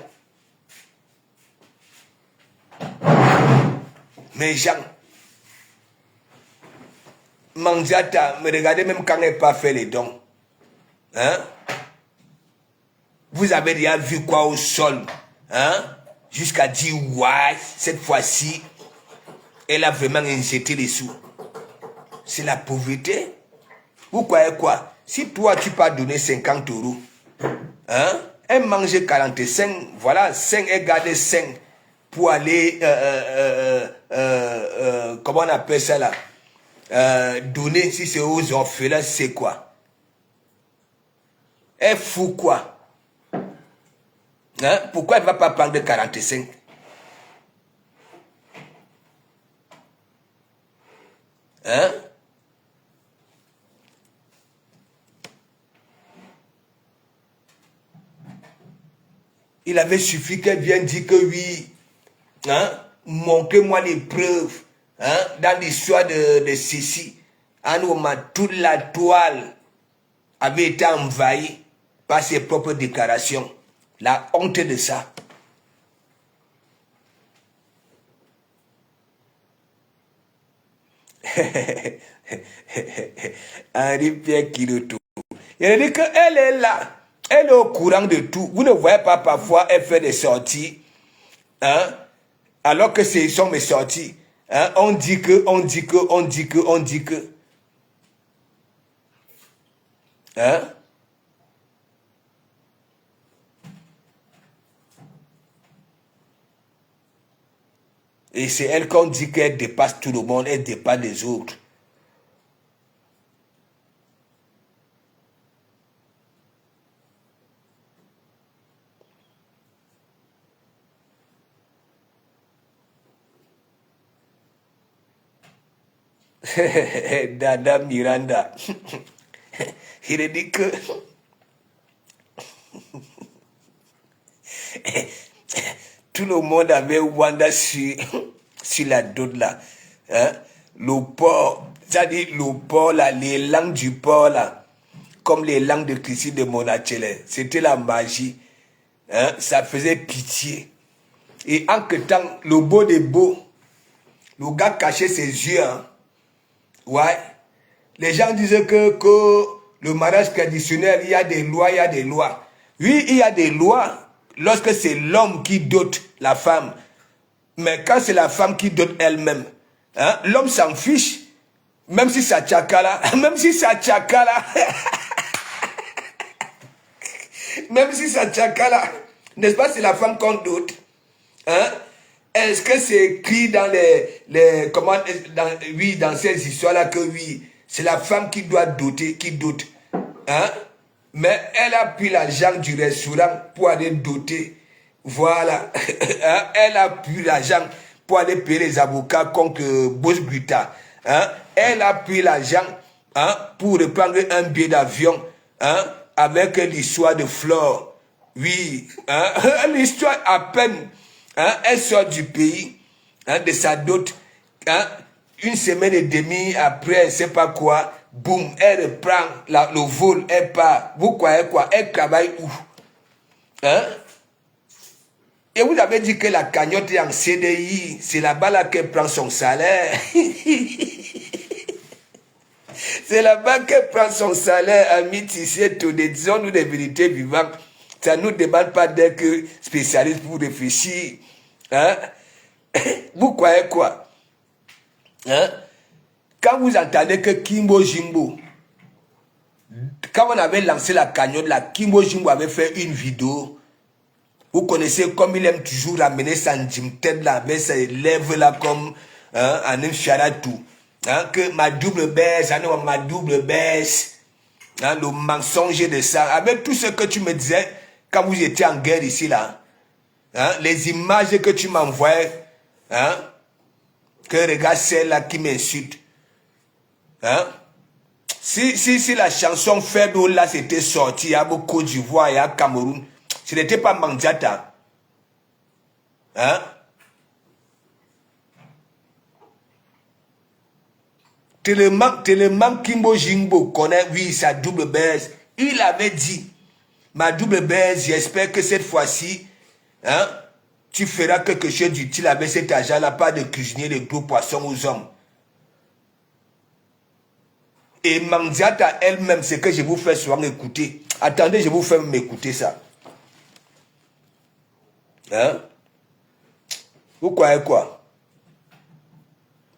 Mangiata, me regardez même quand elle n'a pas fait les dons. Hein? Vous avez déjà vu quoi au sol? Hein? Jusqu'à dire, ouais, cette fois-ci, elle a vraiment injecté les sous. C'est la pauvreté. Vous croyez quoi? Si toi, tu peux donner 50 €, hein? Elle mange 45, voilà, 5, elle garde 5 pour aller, comment on appelle ça là? Donner, si c'est aux orphelins, c'est quoi? Elle fout quoi? Hein? Pourquoi elle ne va pas parler de 45? Hein? Il avait suffi qu'elle vienne dire que oui, hein, montrez-moi les preuves, hein, dans l'histoire de ceci. En moment, toute la toile avait été envahie par ses propres déclarations. La honte de ça. Henri Pierre Kidoto. Il a dit qu'elle est là. Elle est au courant de tout. Vous ne voyez pas parfois, elle fait des sorties. Hein? Alors que ce sont mes sorties. Hein? On dit que. Hein? Et c'est elle qu'on dit qu'elle dépasse tout le monde, elle dépasse les autres. Dada Miranda. Il a dit que tout le monde avait Wanda sur la dot là. Hein? Le porc, c'est-à-dire le porc là, les langues du porc là, comme les langues de Christine de Monachele. C'était la magie. Hein? Ça faisait pitié. Et en que temps, le beau des beaux, le gars cachait ses yeux. Hein? Ouais. Les gens disaient que le mariage traditionnel, il y a des lois, Oui, il y a des lois lorsque c'est l'homme qui dote la femme. Mais quand c'est la femme qui dote elle-même, hein, l'homme s'en fiche. Même si ça tchakala, même si ça tchakala, N'est-ce pas, c'est la femme qu'on dote. Hein? Est-ce que c'est écrit dans dans ces histoires-là que oui, c'est la femme qui doit doter, qui dote. Hein? Mais elle a pris l'argent du restaurant pour aller doter. Voilà. Hein? Elle a pris l'argent pour aller payer les avocats contre Boss Guita. Hein? Elle a pris l'argent, hein, pour reprendre un billet d'avion, hein, avec l'histoire de Flore. Oui, hein? L'histoire à peine, hein, elle sort du pays, hein, de sa dot, hein, une semaine et demie après, elle ne sait pas quoi, boum, elle reprend le vol, elle part. Vous croyez quoi? Elle travaille où? Hein? Et vous avez dit que la cagnotte est en CDI, c'est là-bas là qu'elle prend son salaire. C'est là-bas qu'elle prend son salaire, ami Tissier, tout des disons-nous des vérités vivantes. Ça ne nous demande pas d'être spécialiste pour réfléchir. Hein? Vous croyez quoi? Hein? Quand vous entendez que Kimbo Jimbo, quand on avait lancé la cagnotte, la Kimbo Jimbo avait fait une vidéo. Vous connaissez comme il aime toujours ramener sa tête là, avec ses lèvres là comme, hein, en un charatou. Hein, que ma double baisse, hein, ma double baisse. Hein, le mensonge de ça. Avec tout ce que tu me disais quand vous étiez en guerre ici là. Hein, les images que tu m'envoyais. Hein, que regarde celle-là qui m'insulte. Hein? Si la chanson Faible là c'était sorti à Côte d'Ivoire et à Cameroun, ce n'était pas Mandiata. Hein? Tellement Kimbo Jimbo connaît, oui, sa double baisse. Il avait dit, ma double baisse, j'espère que cette fois-ci, hein, tu feras quelque chose d'utile avec cet argent-là, pas de cuisiner les gros poissons aux hommes. Et Mandiata elle-même, c'est que je vous fais souvent écouter. Attendez, je vous fais m'écouter ça. Hein? Vous croyez quoi?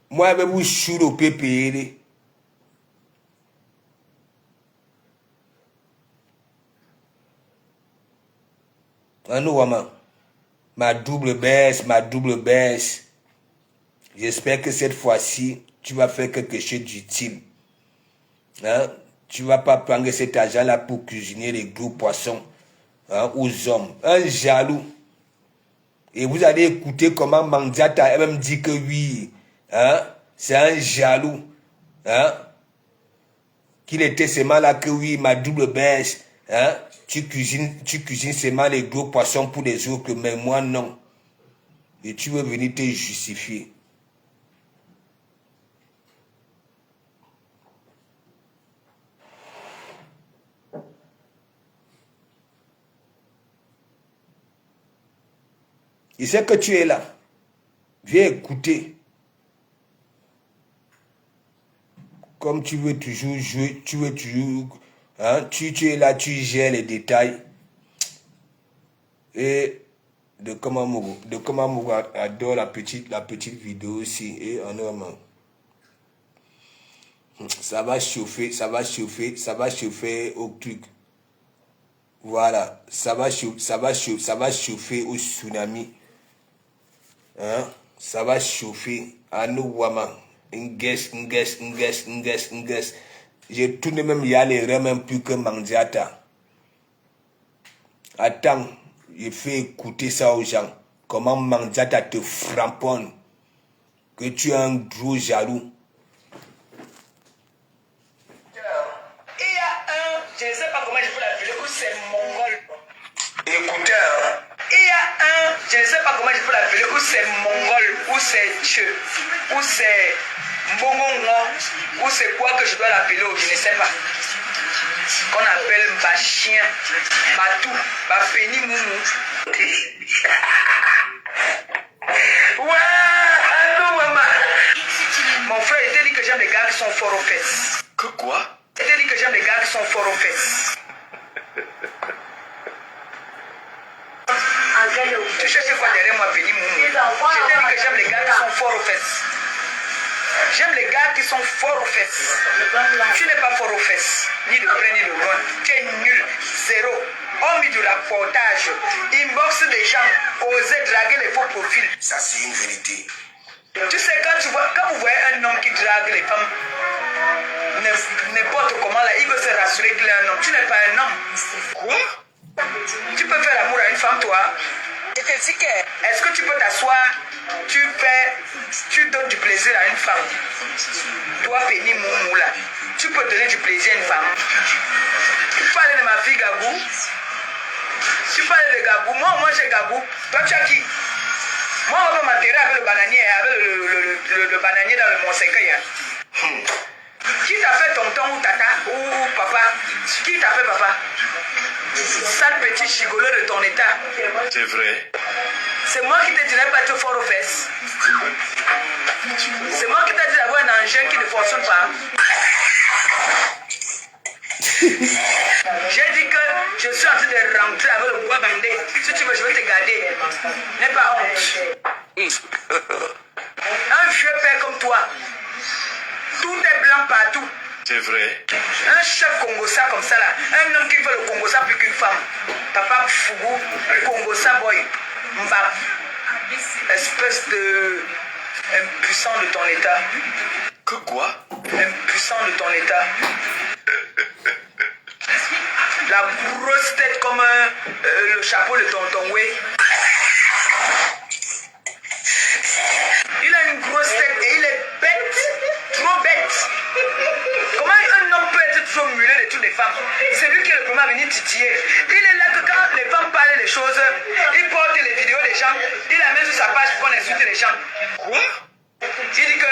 Moi, je vais vous chourer au PPR. Ma double baisse, ma double baisse. J'espère que cette fois-ci, tu vas faire quelque chose d'utile. Hein? Tu ne vas pas prendre cet argent-là pour cuisiner les gros poissons, hein, aux hommes. Un jaloux. Et vous allez écouter comment Mandiata elle-même dit que oui, hein, c'est un jaloux. Hein? Qu'il était seulement là que oui, ma double baisse. Hein? Tu cuisines seulement les gros poissons pour les autres, mais moi non. Et tu veux venir te justifier. Il sait que tu es là. Viens écouter. Comme tu veux toujours jouer, tu veux toujours... Hein, tu es là, tu gères les détails. Et de comment Mogo adore la petite vidéo aussi. Et en homme. Ça va chauffer au truc. Voilà. Ça va chauffer au tsunami. Hein? Ça va chauffer à nous Wama. Nges. J'ai tout de même y aller même plus que Mandiata. Attends, je fais écouter ça aux gens. Comment Mandiata te framponne. Que tu es un gros jaloux. Il y a un, je ne sais pas comment je peux l'appeler, où c'est mongol. Écoutez, hein. Il y a un, je ne sais pas comment je peux l'appeler, où c'est mongol, où c'est Tche, où c'est Mbongongo, où c'est quoi que je dois l'appeler, je ne sais pas. Qu'on appelle Bachien, Batou, Bapeni Moumou. Ouais, allô maman. Mon frère, il t'a dit que j'aime les gars qui sont forts aux fesses. Que quoi? Il t'a dit que j'aime les gars qui sont forts aux fesses. Tu cherches quoi derrière moi, Béni Moumou? Je t'ai dit que j'aime les gars qui sont forts aux fesses. J'aime les gars qui sont forts aux fesses. Tu n'es pas fort aux fesses, ni de près ni de loin. Tu es nul, zéro. ont mis du rapportage, inbox des gens, oser draguer les faux profils. Ça, c'est une vérité. Tu sais, quand vous voyez un homme qui drague les femmes, n'importe comment, là, il veut se rassurer qu'il est un homme. Tu n'es pas un homme. Quoi? Tu peux faire l'amour à une femme, toi. Est-ce que tu peux t'asseoir, tu donnes du plaisir à une femme? Toi, Penny Moumou, là, tu peux donner du plaisir à une femme. Tu parles de ma fille Gabou. Tu parles de Gabou. Moi j'ai Gabou. Toi, tu as qui? Moi, on va m'enterrer avec le bananier, le bananier dans le Mont-Séquoia. Qui t'a fait tonton ou tata ou papa? Qui t'a fait papa? Sale petit chigolo de ton état. C'est vrai. C'est moi qui te dirais pas trop fort aux fesses. C'est moi qui t'ai dit d'avoir un engin qui ne fonctionne pas. J'ai dit que je suis en train de rentrer avec le bois bandé. Si tu veux, je vais te garder. N'aie pas honte. Un vieux père comme toi, tout est blanc partout. C'est vrai. Un chef Congossa comme ça là, un homme qui fait le Congossa plus qu'une femme. Papa Fougou, Congossa boy, Mbap, espèce de impuissant de ton état. Que quoi? Impuissant de ton état. La grosse tête comme le chapeau de tonton Wé. Il a une grosse tête et il est bête, trop bête. Comment un homme peut être toujours mulet de toutes les femmes? C'est lui qui est le premier à venir titiller. Il est là que quand les femmes parlent des choses, il porte les vidéos des gens, il la met sur sa page pour insulter les gens. Quoi? Il dit que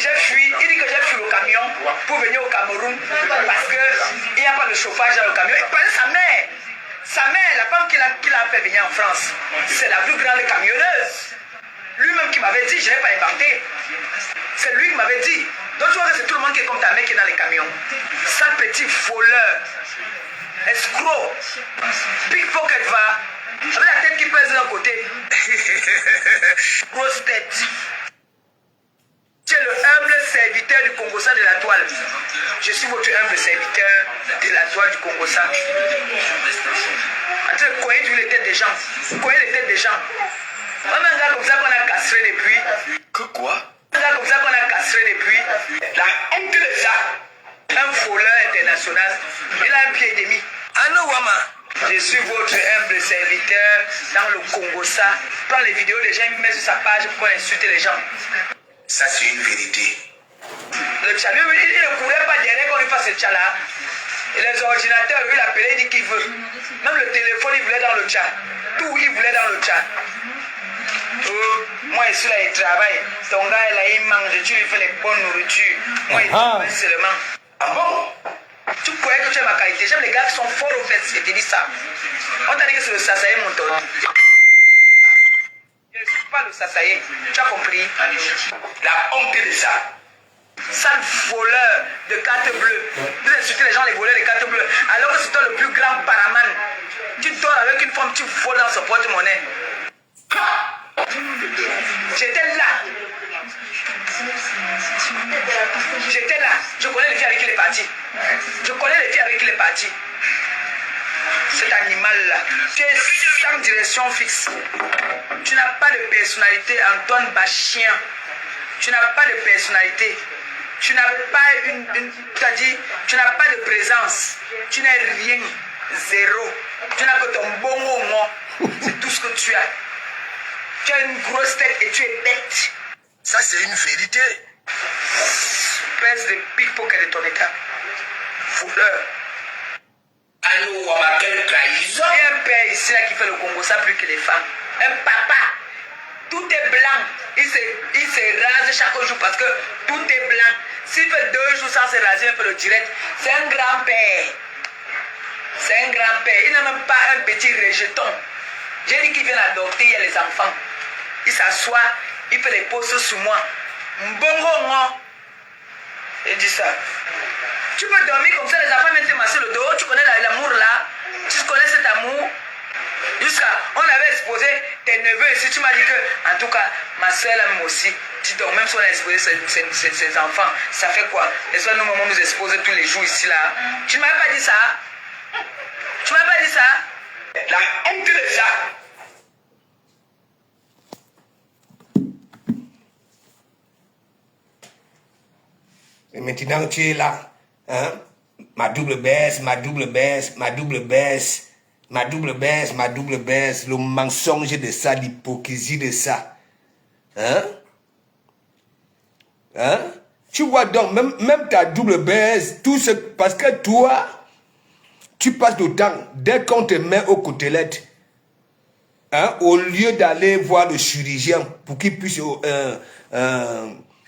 j'ai fui le camion pour venir au Cameroun parce qu'il n'y a pas de chauffage dans le camion. Il parlait de sa mère, la femme qui l'a fait venir en France, c'est la plus grande camionneuse. Lui-même qui m'avait dit, je n'ai pas inventé. C'est lui qui m'avait dit. Donc tu vois que c'est tout le monde qui est comme ta mère qui est dans les camions. Sale petit voleur, escroc, pickpocket va, avec la tête qui pèse d'un côté. Grosse tête. Tu es le humble serviteur du Congossa de la toile. Je suis votre humble serviteur de la toile du Congossa. En train de coller les têtes des gens. Coller les têtes des gens. Même un gars comme ça qu'on a castré depuis. Que quoi? Un gars comme ça qu'on a castré depuis. La honte de ça. Un voleur international. Il a un pied et demi. Allo Wama. Je suis votre humble serviteur dans le Congossa. Prends les vidéos des gens, il met sur sa page pour insulter les gens. Ça, c'est une vérité. Le tcha, lui, il ne courait pas derrière qu'on lui fasse ce tcha-là. Et les ordinateurs, lui, il appelait, il dit qu'il veut. Même le téléphone, il voulait dans le tcha. Tout, il voulait dans le tcha. Moi, ici, là, il travaille. Ton gars, là, il mange. Tu lui fais les bonnes nourritures. Moi, il travaille seulement. Ah bon? Tu croyais que tu as ma qualité. J'aime les gars qui sont forts au fait. Je te dis ça. On t'a dit que c'est le sasaye, mon tonton. Je ne suis pas le sasaye. Tu as compris? La honte de ça. Sale voleur de cartes bleues. Vous insultez les gens, les voleurs de cartes bleues. Alors que c'est toi le plus grand paraman. Tu dors avec une femme, tu voles dans son porte-monnaie. J'étais là. J'étais là. Je connais les filles avec qui il est parti. Je connais les filles avec qui il est parti. Cet animal-là. Tu es sans direction fixe. Tu n'as pas de personnalité, Antoine Bachien. Tu n'as pas de personnalité. Tu n'as pas tu n'as pas de présence. Tu n'es rien. Zéro. Tu n'as que ton bon mot. C'est tout ce que tu as. Tu as une grosse tête et tu es bête. Ça, c'est une vérité. Espèce de pickpocket de ton état. Voleur. Allô, Wama, quelle trahison. Et un père ici là qui fait le Congo, ça plus que les femmes. Un papa. Tout est blanc. Il se rase chaque jour parce que tout est blanc. S'il fait 2 jours sans se raser, il fait le direct. C'est un grand-père. C'est un grand-père. Il n'a même pas un petit rejeton. J'ai dit qu'il vient adopter, il y a les enfants. Il s'assoit, il fait les poses sur moi. Mbongo, moi. Il dit ça. Tu peux dormir comme ça, les enfants viennent te masser le dos. Tu connais l'amour là. Tu connais cet amour. On avait exposé tes neveux ici. Tu m'as dit que, en tout cas, ma soeur aime aussi. Dis donc, même si on a exposé ses enfants, ça fait quoi? Les soeurs, nous, maman, nous expose tous les jours ici là. Tu ne m'as pas dit ça? Tu ne m'as pas dit ça? la honte de ça. Et maintenant tu es là, hein? Ma double baisse, ma double baisse, ma double baisse, ma double baisse, ma double baisse, le mensonge de ça, l'hypocrisie de ça. Hein? Hein? Tu vois donc, même ta double baisse, tout ce, parce que toi, tu passes le temps, dès qu'on te met aux côtelettes, hein, au lieu d'aller voir le chirurgien pour qu'il puisse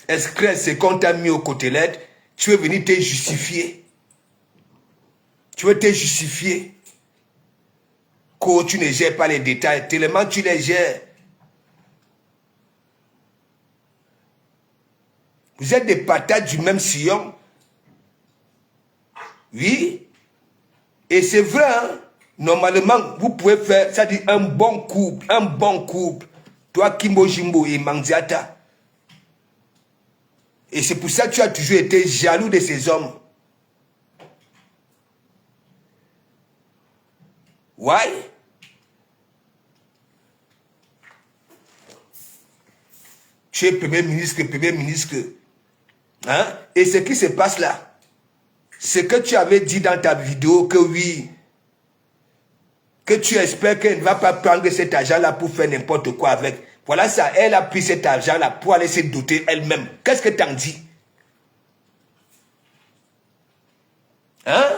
inscrire ce qu'on t'a mis aux côtelettes, tu veux venir te justifier. Tu veux te justifier. Que tu ne gères pas les détails, tellement tu les gères. Vous êtes des patates du même sillon. Oui. Et c'est vrai, hein? Normalement, vous pouvez faire, ça dit un bon couple, un bon couple. Toi, Kimbo Jimbo et Mandiata. Et c'est pour ça que tu as toujours été jaloux de ces hommes. Why? Tu es premier ministre. Hein? Et ce qui se passe là, c'est que tu avais dit dans ta vidéo que oui, que tu espères qu'elle ne va pas prendre cet argent-là pour faire n'importe quoi avec. Voilà ça, elle a pris cet argent-là pour aller se doter elle-même. Qu'est-ce que tu en dis? Hein?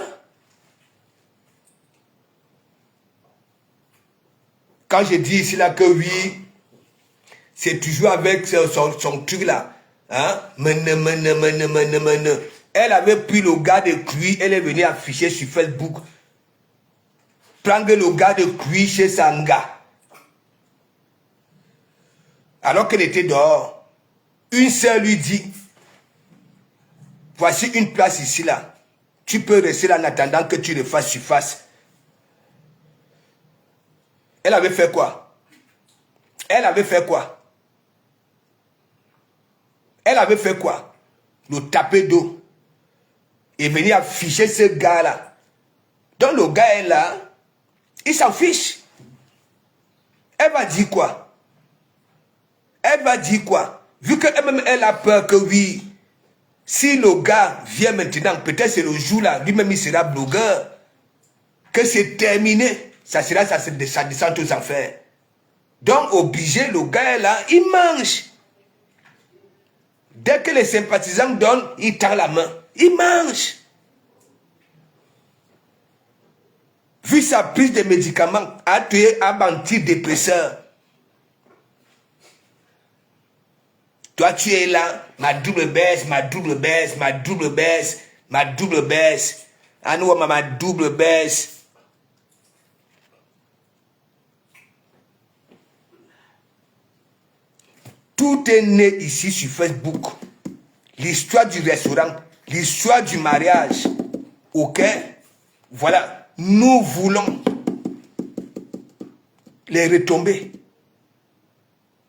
Quand je dis ici là que oui, c'est toujours avec son truc là. Hein? Elle avait pris le gars de cuir, elle est venue afficher sur Facebook. Prendre le gars de cuir chez Sanga. Alors qu'elle était dehors, une sœur lui dit, voici une place ici là. Tu peux rester là en attendant que tu le fasses surface. Elle avait fait quoi? Elle avait fait quoi? Elle avait fait quoi? Le taper d'eau. Et venir afficher ce gars-là. Donc le gars est là. Il s'en fiche. Elle va dire quoi? Elle va dire quoi? Vu qu'elle-même elle a peur que oui, si le gars vient maintenant, peut-être c'est le jour là, lui-même il sera blogueur, que c'est terminé, ça sera sa descente aux enfers. Donc obligé, le gars est là, il mange. Dès que les sympathisants donnent, il tend la main, il mange. Vu sa prise de médicaments, a tué un antidépresseur. Toi, tu es là, ma double baisse, ma double baisse, ma double baisse, ma double baisse. À nous, ma double baisse. Tout est né ici sur Facebook. L'histoire du restaurant, l'histoire du mariage. Ok? Voilà. Nous voulons les retombées.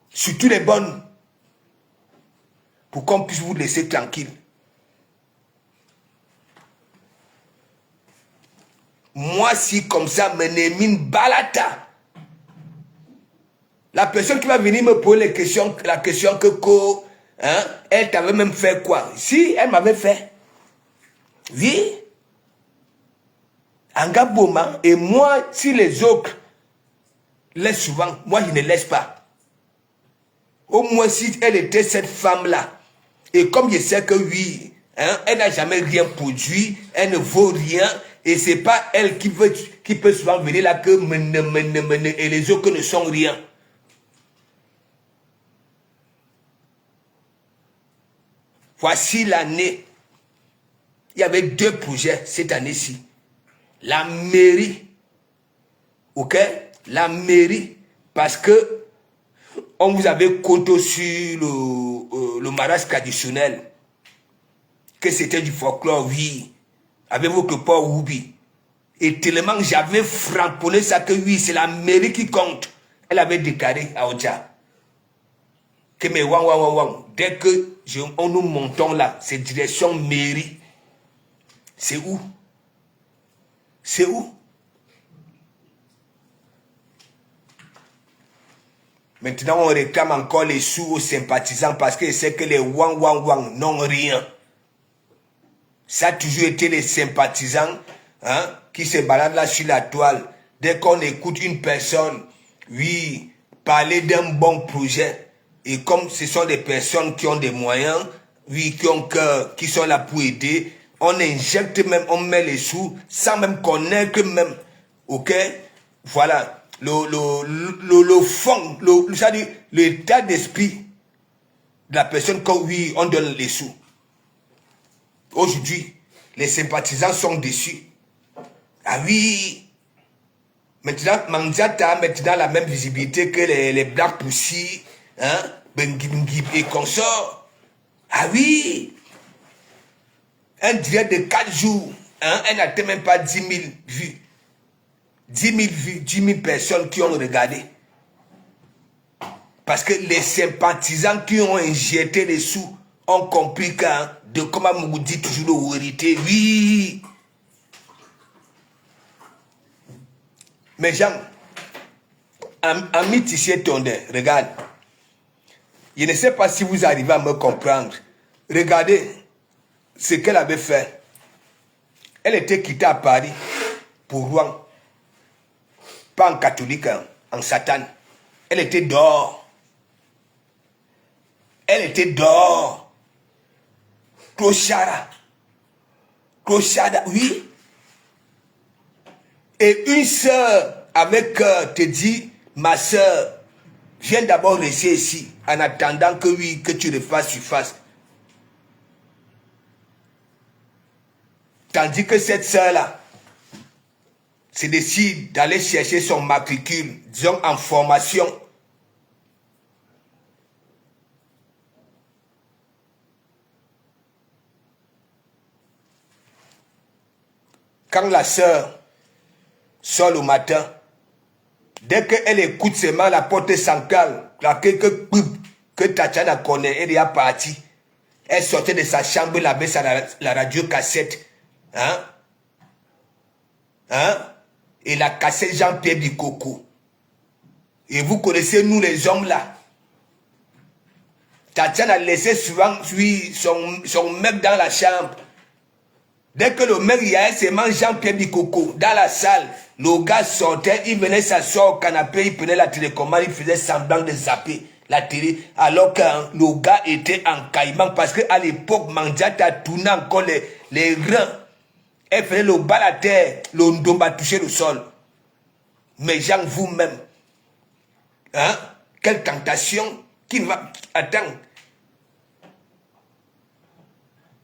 Surtout les bonnes. Pour qu'on puisse vous laisser tranquille. Moi, si comme ça, Menemine Balata, la personne qui va venir me poser la question que hein, elle t'avait même fait quoi? Si, elle m'avait fait. Oui. Angaboma, et moi, si les autres laissent souvent, moi je ne laisse pas. Au moins si elle était cette femme-là, et comme je sais que oui, hein, elle n'a jamais rien produit, elle ne vaut rien, et c'est pas elle qui peut souvent venir là que et les autres ne sont rien. Voici l'année. Il y avait 2 projets cette année-ci. La mairie, ok? La mairie, parce que on vous avait compté sur le mariage traditionnel, que c'était du folklore, oui. Avez-vous que pas oublié? Et tellement j'avais framponné ça que oui, c'est la mairie qui compte. Elle avait déclaré à Oja que mais dès que on nous montons là, c'est direction mairie. C'est où? C'est où? Maintenant, on réclame encore les sous aux sympathisants parce que c'est que les wang n'ont rien. Ça a toujours été les sympathisants qui se baladent là sur la toile. Dès qu'on écoute une personne, oui, parler d'un bon projet, et comme ce sont des personnes qui ont des moyens, oui, qui sont là pour aider, on injecte même, on met les sous sans même connaître même, ok? Voilà, le fond, l'état d'esprit de la personne quand oui, on donne les sous. Aujourd'hui, les sympathisants sont déçus. Ah oui, maintenant, Mandiata a maintenant la même visibilité que les Black Pussy, Bengib et consorts. Ah oui, un direct de 4 jours, elle n'atteint même pas 10 000 vues. 10 000 vues, 10 000 personnes qui ont regardé. Parce que les sympathisants qui ont injecté les sous ont compris que de comment vous dit toujours la vérité. Oui. Mais Jean, ami Tissier Tondé, regarde. Je ne sais pas si vous arrivez à me comprendre. Regardez ce qu'elle avait fait. Elle était quittée à Paris pour Rouen. Pas en catholique, en Satan. Elle était dehors. Elle était dehors. Clochara. Clochara, oui. Et une sœur avec cœur te dit, ma sœur, viens d'abord rester ici, en attendant que oui, que tu refasses surface. Tandis que cette sœur-là se décide d'aller chercher son matricule, disons en formation. Quand la sœur sort le matin, dès qu'elle écoute seulement la porte centrale, que Tatiana connaît, elle est partie. Elle sortait de sa chambre, elle avait la radio cassette. Et la cassette Jean-Pierre Bikoko. Et vous connaissez nous les hommes là. Tatiana laissait souvent son mec dans la chambre. Dès que le mec y a seulement Jean-Pierre Bikoko dans la salle, le gars sortait, il venait s'asseoir au canapé, il prenait la télécommande, il faisait semblant de zapper la télé, alors que le gars était en caïman, parce qu'à l'époque, Mandiata tournait encore les reins. Elle faisait le bas à terre, le ndomba touchait le sol. Mais Jean, vous-même, quelle tentation qui va... Attends.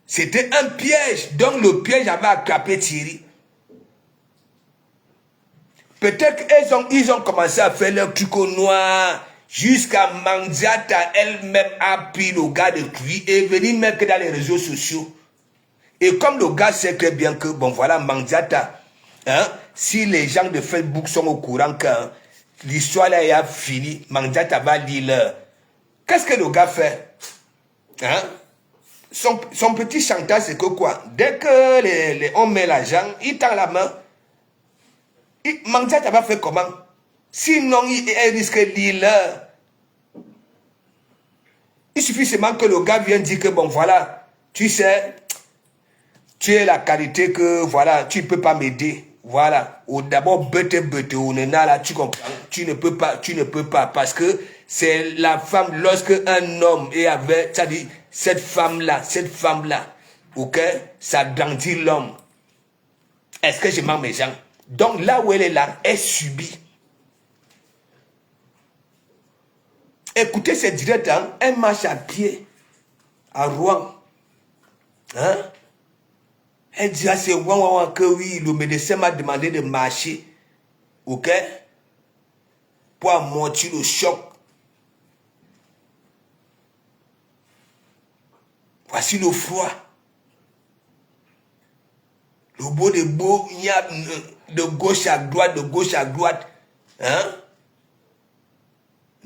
C'était un piège, donc le piège avait attrapé Thierry. Peut-être qu'ils ont commencé à faire leur truc au noir, jusqu'à Mandiata elle-même a pris le gars de lui et venu mettre dans les réseaux sociaux. Et comme le gars sait très bien que, bon voilà, Mandiata, si les gens de Facebook sont au courant que l'histoire là est finie, Mandiata va lire. Qu'est-ce que le gars fait? Son petit chantage, c'est que quoi? Dès que on met l'argent, il tend la main. Mandiata va faire comment? Sinon, il risque de lire. Il suffit seulement que le gars vienne dire que, bon voilà, tu sais, tu es la qualité que, voilà, tu ne peux pas m'aider. Voilà. Ou d'abord, là, tu comprends. Tu ne peux pas, parce que c'est la femme, lorsque un homme est avec, c'est-à-dire, cette femme-là, ok, ça grandit l'homme. Est-ce que je mens mes gens? Donc là où elle est là, elle subit. Écoutez, c'est direct, elle marche à pied, à Rouen. Elle dit à ses que oui, le médecin m'a demandé de marcher, ok, pour amortir le choc. Voici le froid. Le beau de beau, il y a de gauche à droite,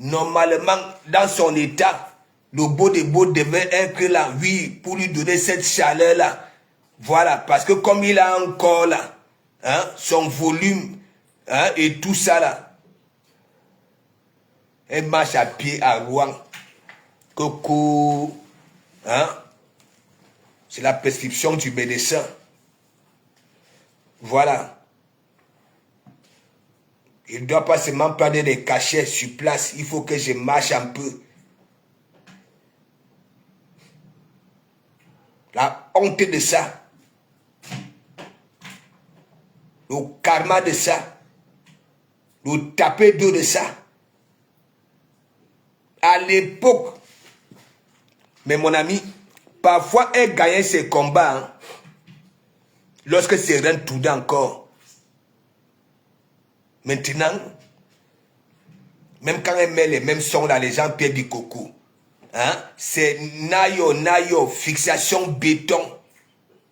Normalement, dans son état, le beau de beau devait être là, oui, pour lui donner cette chaleur-là. Voilà, parce que comme il a encore là, son volume, et tout ça là, Elle marche à pied à Rouen. Coco. Hein? C'est la prescription du médecin. Voilà. Il ne doit pas seulement prendre des cachets sur place. Il faut que je marche un peu. La honte de ça. Le karma de ça. Le taper d'eau de ça. À l'époque. Mais mon ami, parfois elle gagnait ses combats. Hein, lorsque c'est rien tout encore. Maintenant, même quand elle met les mêmes sons là, les gens perdent du coco. Hein? C'est nayo, fixation béton.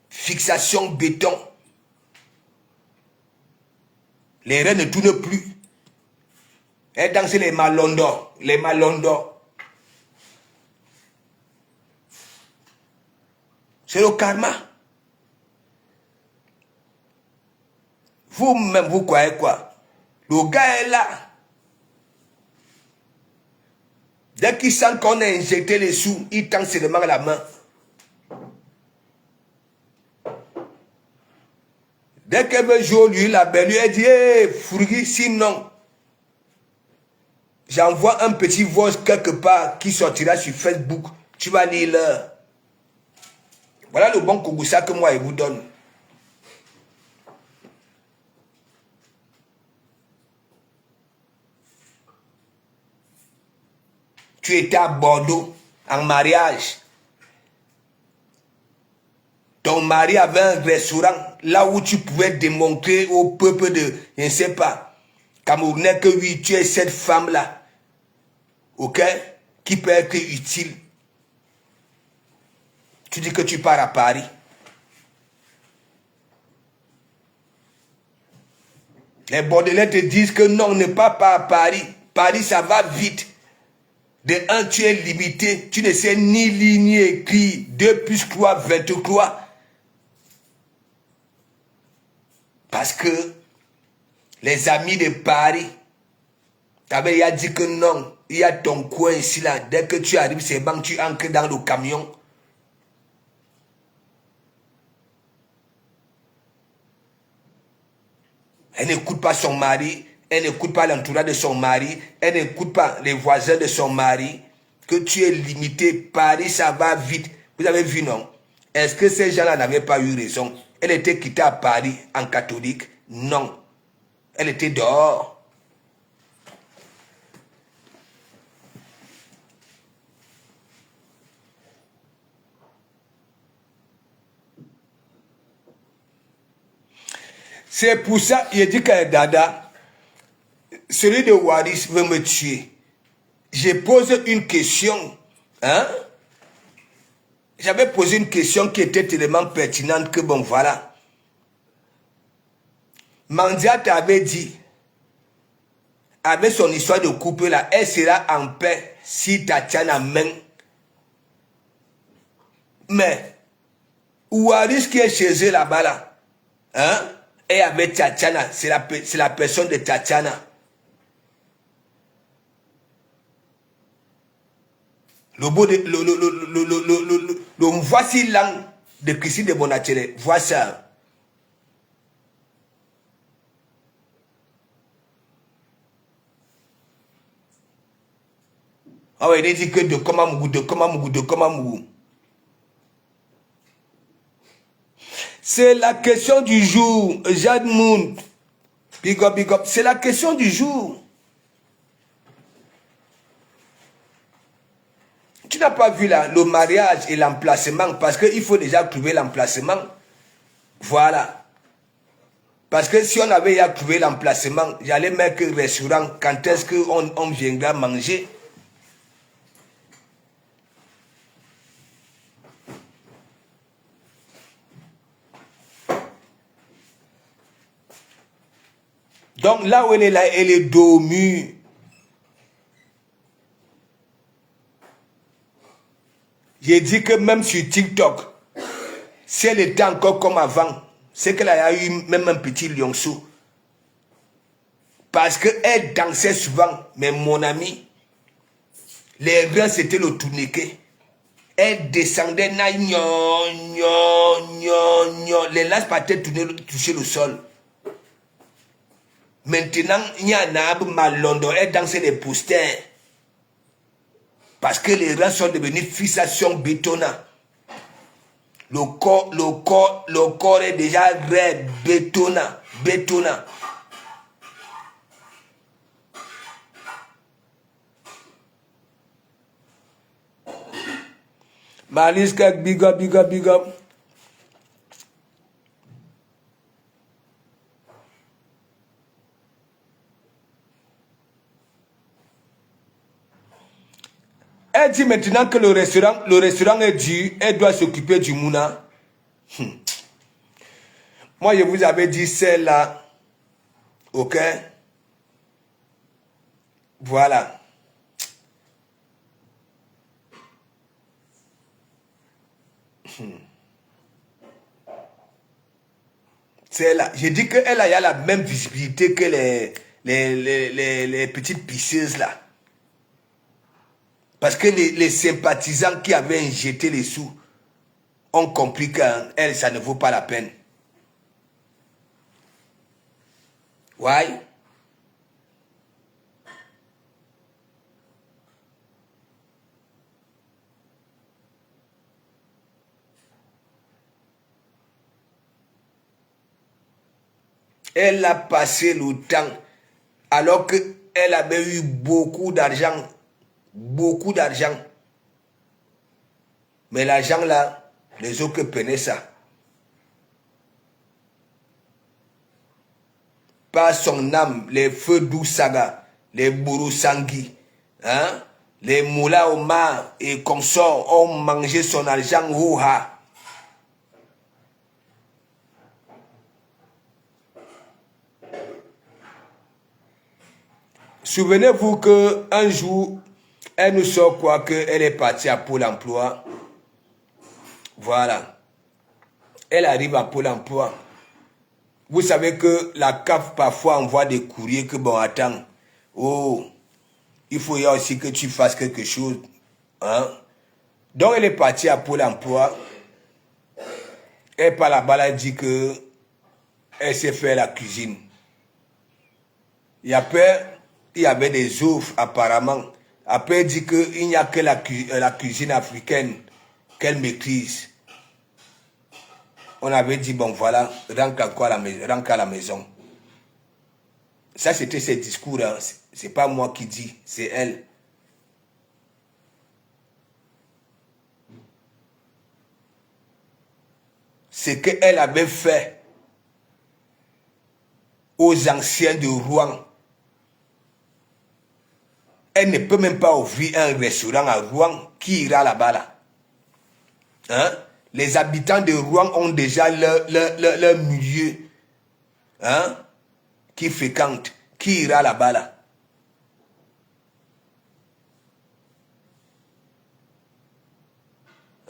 Fixation béton. Les reins ne tournent plus. Elle danse les malondos. Les malondos. C'est le karma. Vous-même, vous croyez quoi? Le gars est là. Dès qu'il sent qu'on a injecté les sous, il tend seulement la main. Dès qu'elle veut jouer lui, la belle lui, elle dit, hey, Fourgui, sinon, j'envoie un petit voice quelque part qui sortira sur Facebook. Tu vas lire l'heure. Voilà le bon Kougoussa que moi, je vous donne. Tu étais à Bordeaux, en mariage. Ton mari avait un restaurant, là où tu pouvais démontrer au peuple de, je ne sais pas, Camerounais, que oui, tu es cette femme-là. Ok? Qui peut être utile. Tu dis que tu pars à Paris. Les Bordelais te disent que non, ne pars pas à Paris. Paris, ça va vite. De un, tu es limité. Tu ne sais ni lire ni écrire. 2 plus 3, 23. Parce que les amis de Paris t'avaient dit que non. Il y a ton coin ici là. Dès que tu arrives, c'est bon, tu ancres dans le camion. Elle n'écoute pas son mari. Elle n'écoute pas l'entourage de son mari. Elle n'écoute pas les voisins de son mari. Que tu es limité. Paris, ça va vite. Vous avez vu, non? Est-ce que ces gens-là n'avaient pas eu raison? Elle était quittée à Paris en catholique? Non. Elle était dehors. C'est pour ça, il dit que Dada, celui de Waris veut me tuer. Je pose une question. Hein? J'avais posé une question qui était tellement pertinente que bon, voilà. Mandia t'avait dit, avec son histoire de couple là, elle sera en paix si Tatiana main. Mais, Waris qui est chez eux là-bas là, hein? Et avec Tatiana, c'est la personne de Tatiana. Le voici l'angle de Christine de Bonachele. Vois ça. Ah ouais, il dit que de Komamougou. C'est la question du jour, Jade Moon. Big up. C'est la question du jour. Tu n'as pas vu là, le mariage et l'emplacement, parce qu'il faut déjà trouver l'emplacement. Voilà. Parce que si on avait déjà trouvé l'emplacement, j'allais mettre un restaurant, quand est-ce qu'on viendra manger? Donc là où elle est là, elle est dormue. J'ai dit que même sur TikTok, si elle était encore comme avant, c'est qu'elle a eu même un petit lionceau. Parce qu'elle dansait souvent, mais mon ami, Les reins, c'était le tourniquet. Elle descendait, les lance-patins touchaient le sol. Maintenant, il y a un arbre malondo, elle dansait les posters. Parce que les reins sont devenus fixation bétonnant. Le corps est déjà raide, bétonnant. Maliska, big up. Elle dit maintenant que le restaurant est dû, elle doit s'occuper du mouna. Moi, je vous avais dit celle-là. Ok? Voilà. Celle-là. J'ai dit qu'elle a la même visibilité que les petites pisseuses là. Parce que les sympathisants qui avaient injecté les sous ont compris qu'elle, ça ne vaut pas la peine. Why? Elle a passé le temps alors qu'elle avait eu beaucoup d'argent. Beaucoup d'argent. Mais l'argent là, les autres prenaient ça. Pas son âme, les feux d'Oussaga, les Bourou-Sangui, hein? Les Moula Omar et consorts ont mangé son argent ouha. Souvenez-vous qu'un jour, elle nous sort quoi qu'elle est partie à Pôle emploi. Voilà. Elle arrive à Pôle emploi. Vous savez que la CAF parfois envoie des courriers que bon attends. Oh, il faut y aussi que tu fasses quelque chose. Hein? Donc elle est partie à Pôle emploi. Elle par là-bas, elle dit que elle sait faire la cuisine. Et après, il y avait des offres apparemment. Après, elle dit qu'il n'y a que la cuisine africaine qu'elle maîtrise. On avait dit, bon voilà, rentre à la maison. Ça, c'était ses discours. Hein. C'est pas moi qui dis, c'est elle. Ce qu'elle avait fait aux anciens de Rouen. Elle ne peut même pas ouvrir un restaurant à Rouen. Qui ira là-bas là? Hein? Les habitants de Rouen ont déjà leur milieu, hein, qui fréquente. Qui ira là-bas là?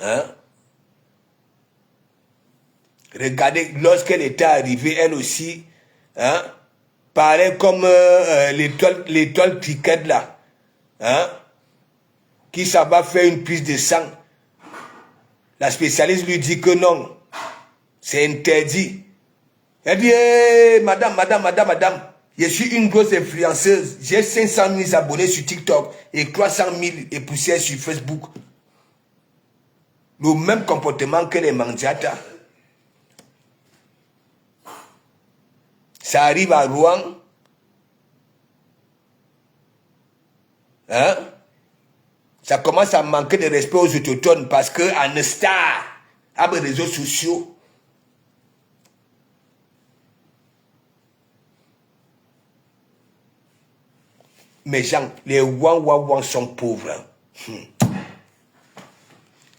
Hein? Regardez, lorsqu'elle était arrivée, elle aussi, hein, pareil comme l'étoile cricket là, hein, qui ça va faire une prise de sang. La spécialiste lui dit que non, c'est interdit. Elle dit, hey, madame, je suis une grosse influenceuse. J'ai 500 000 abonnés sur TikTok et 300 000 et poussières sur Facebook. Le même comportement que les Mandiata. Ça arrive à Rouen. Hein? Ça commence à manquer de respect aux autochtones parce qu'en star, à les réseaux sociaux, mes gens, les Wang sont pauvres.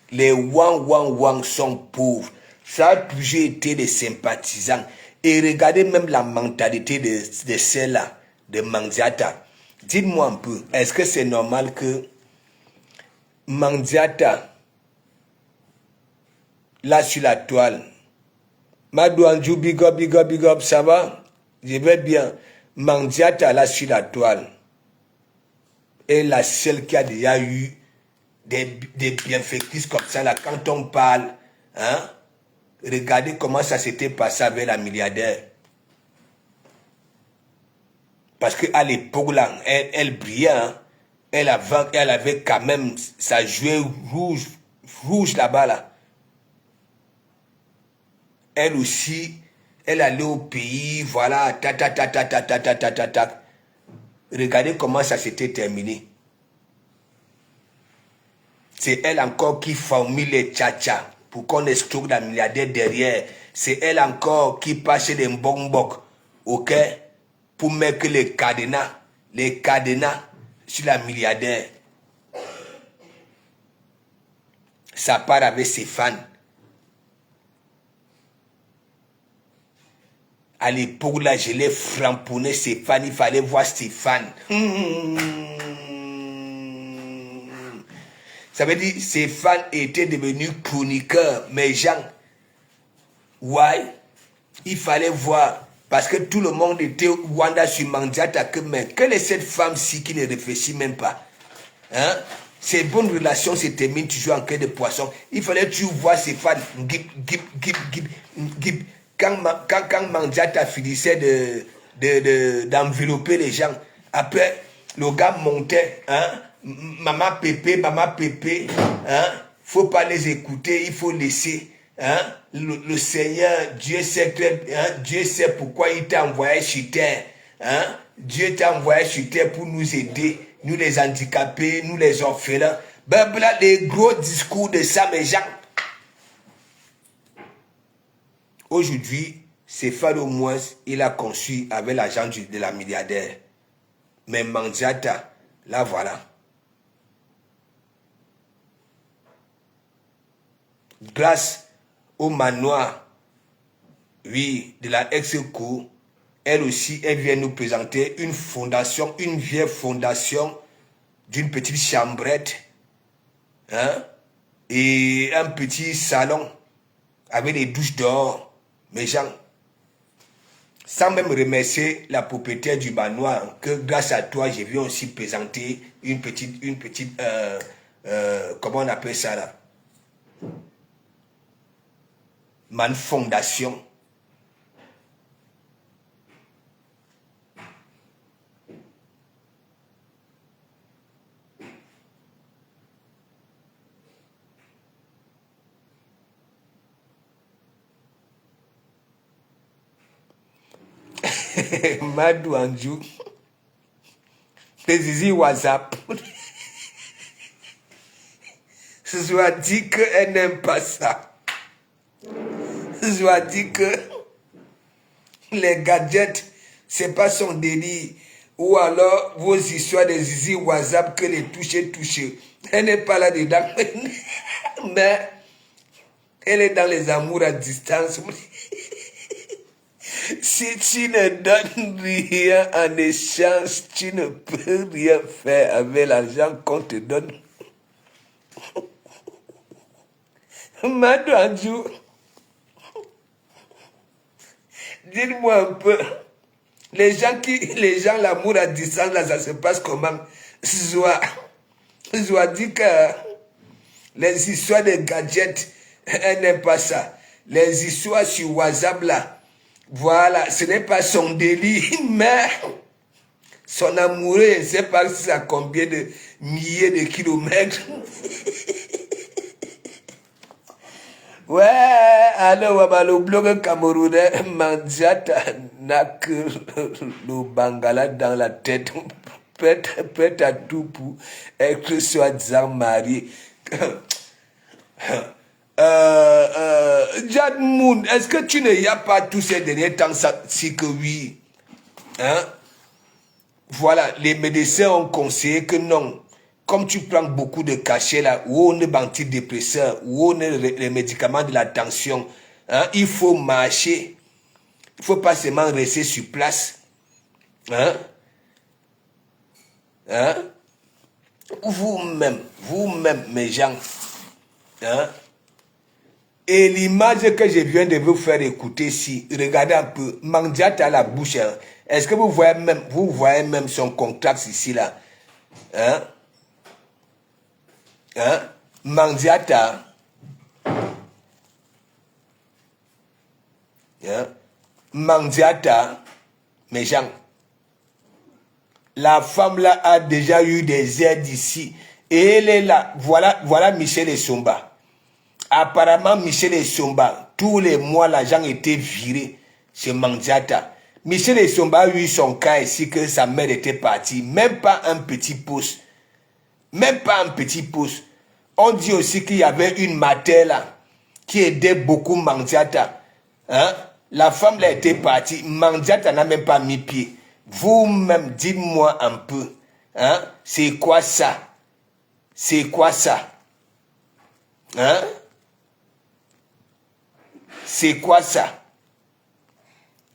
Les Wang sont pauvres. Ça a toujours été des sympathisants. Et regardez même la mentalité de celle-là, de Mandiata. Dites-moi un peu, est-ce que c'est normal que Mandiata, là sur la toile, Madouanjou, big up, ça va? Je vais bien. Mandiata, là sur la toile. est la seule qui a déjà eu des bienfaitrices comme ça, là, quand on parle, hein, regardez comment ça s'était passé avec la milliardaire. Parce qu'à l'époque, là, elle brillait, hein, elle avait quand même, ça jouait rouge là-bas, là. Elle aussi, elle allait au pays, voilà, ta. Regardez comment ça s'était terminé. C'est elle encore qui formule les tcha-tcha pour qu'on escroque la milliardaire derrière. C'est elle encore qui passe des bonbons, ok, pour mettre les cadenas sur la milliardaire. Ça part avec ses fans. À l'époque, là, je l'ai framponné, Stéphane. Il fallait voir Stéphane. Ça veut dire que Stéphane était devenu chroniqueur. Mais Jean, ouais, il fallait voir. Parce que tout le monde était Wanda sur Mandiata. Mais quelle est cette femme-ci qui ne réfléchit même pas? Hein? Ces bonnes relations se terminent toujours en queue de poisson. Il fallait toujours voir Stéphane. Quand Mandiata finissait d'envelopper les gens, après, le gars montait, hein, maman pépé, hein, faut pas les écouter, il faut laisser, hein, le Seigneur, Dieu sait, hein, Dieu sait pourquoi il t'a envoyé sur terre, hein, Dieu t'a envoyé sur terre pour nous aider, nous les handicapés, nous les orphelins, ben voilà les gros discours de ça, mes gens. Aujourd'hui, Stéphane au moins, il a conçu avec l'argent de la milliardaire. Mais Mandiata, là voilà. Grâce au manoir, oui, de la ex-cour, elle aussi, elle vient nous présenter une fondation, une vieille fondation d'une petite chambrette, hein, et un petit salon avec des douches dehors. Mes gens, sans même remercier la propriétaire du manoir, que grâce à toi, je viens aussi présenter une petite, comment on appelle ça là? Man fondation. Madou Anjou. Zizi WhatsApp. Soit dit qu'elle n'aime pas ça. Soit dit que les gadgets, c'est pas son délire. Ou alors vos histoires de Zizi WhatsApp que les toucher. Elle n'est pas là-dedans. Mais elle est dans les amours à distance. Si tu ne donnes rien en échange, tu ne peux rien faire avec l'argent qu'on te donne. Madou Anjou, dites-moi un peu, les gens, l'amour à distance, là, ça se passe comment? Soit dit que les histoires de gadgets, elle n'aime pas ça. Les histoires sur WhatsApp, là, voilà, ce n'est pas son délit, mais son amoureux, je ne sais pas si ça combien de milliers de kilomètres. Ouais, alors, le blog camerounais, Mandiata n'a que le Bangala dans la tête. Prête à tout pour être soi-disant marié. Jad Moon, est-ce que tu n'y as pas tous ces derniers temps, si que oui, hein? Voilà, les médecins ont conseillé que non, comme tu prends beaucoup de cachets là, ou on est antidépresseur, ou on est les médicaments de la tension, hein, il faut marcher, il ne faut pas seulement rester sur place, hein? Hein? Vous-même, mes gens, hein? Et l'image que je viens de vous faire écouter ici, regardez un peu, Mandiata à la bouche, hein. Est-ce que vous voyez même son contrat ici là? hein, hein, Mandiata, hein, Mandiata, mes gens, la femme là a déjà eu des aides ici. Et elle est là. Voilà Michel Essomba. Apparemment, Michel Essomba, tous les mois, l'argent était viré chez Mandiata. Michel Essomba a eu son cas ici que sa mère était partie. Même pas un petit pouce. Même pas un petit pouce. On dit aussi qu'il y avait une mater là qui aidait beaucoup Mandiata. Hein? La femme là était partie. Mandiata n'a même pas mis pied. Vous-même, dites-moi un peu. Hein? C'est quoi ça? C'est quoi ça? Hein? C'est quoi ça?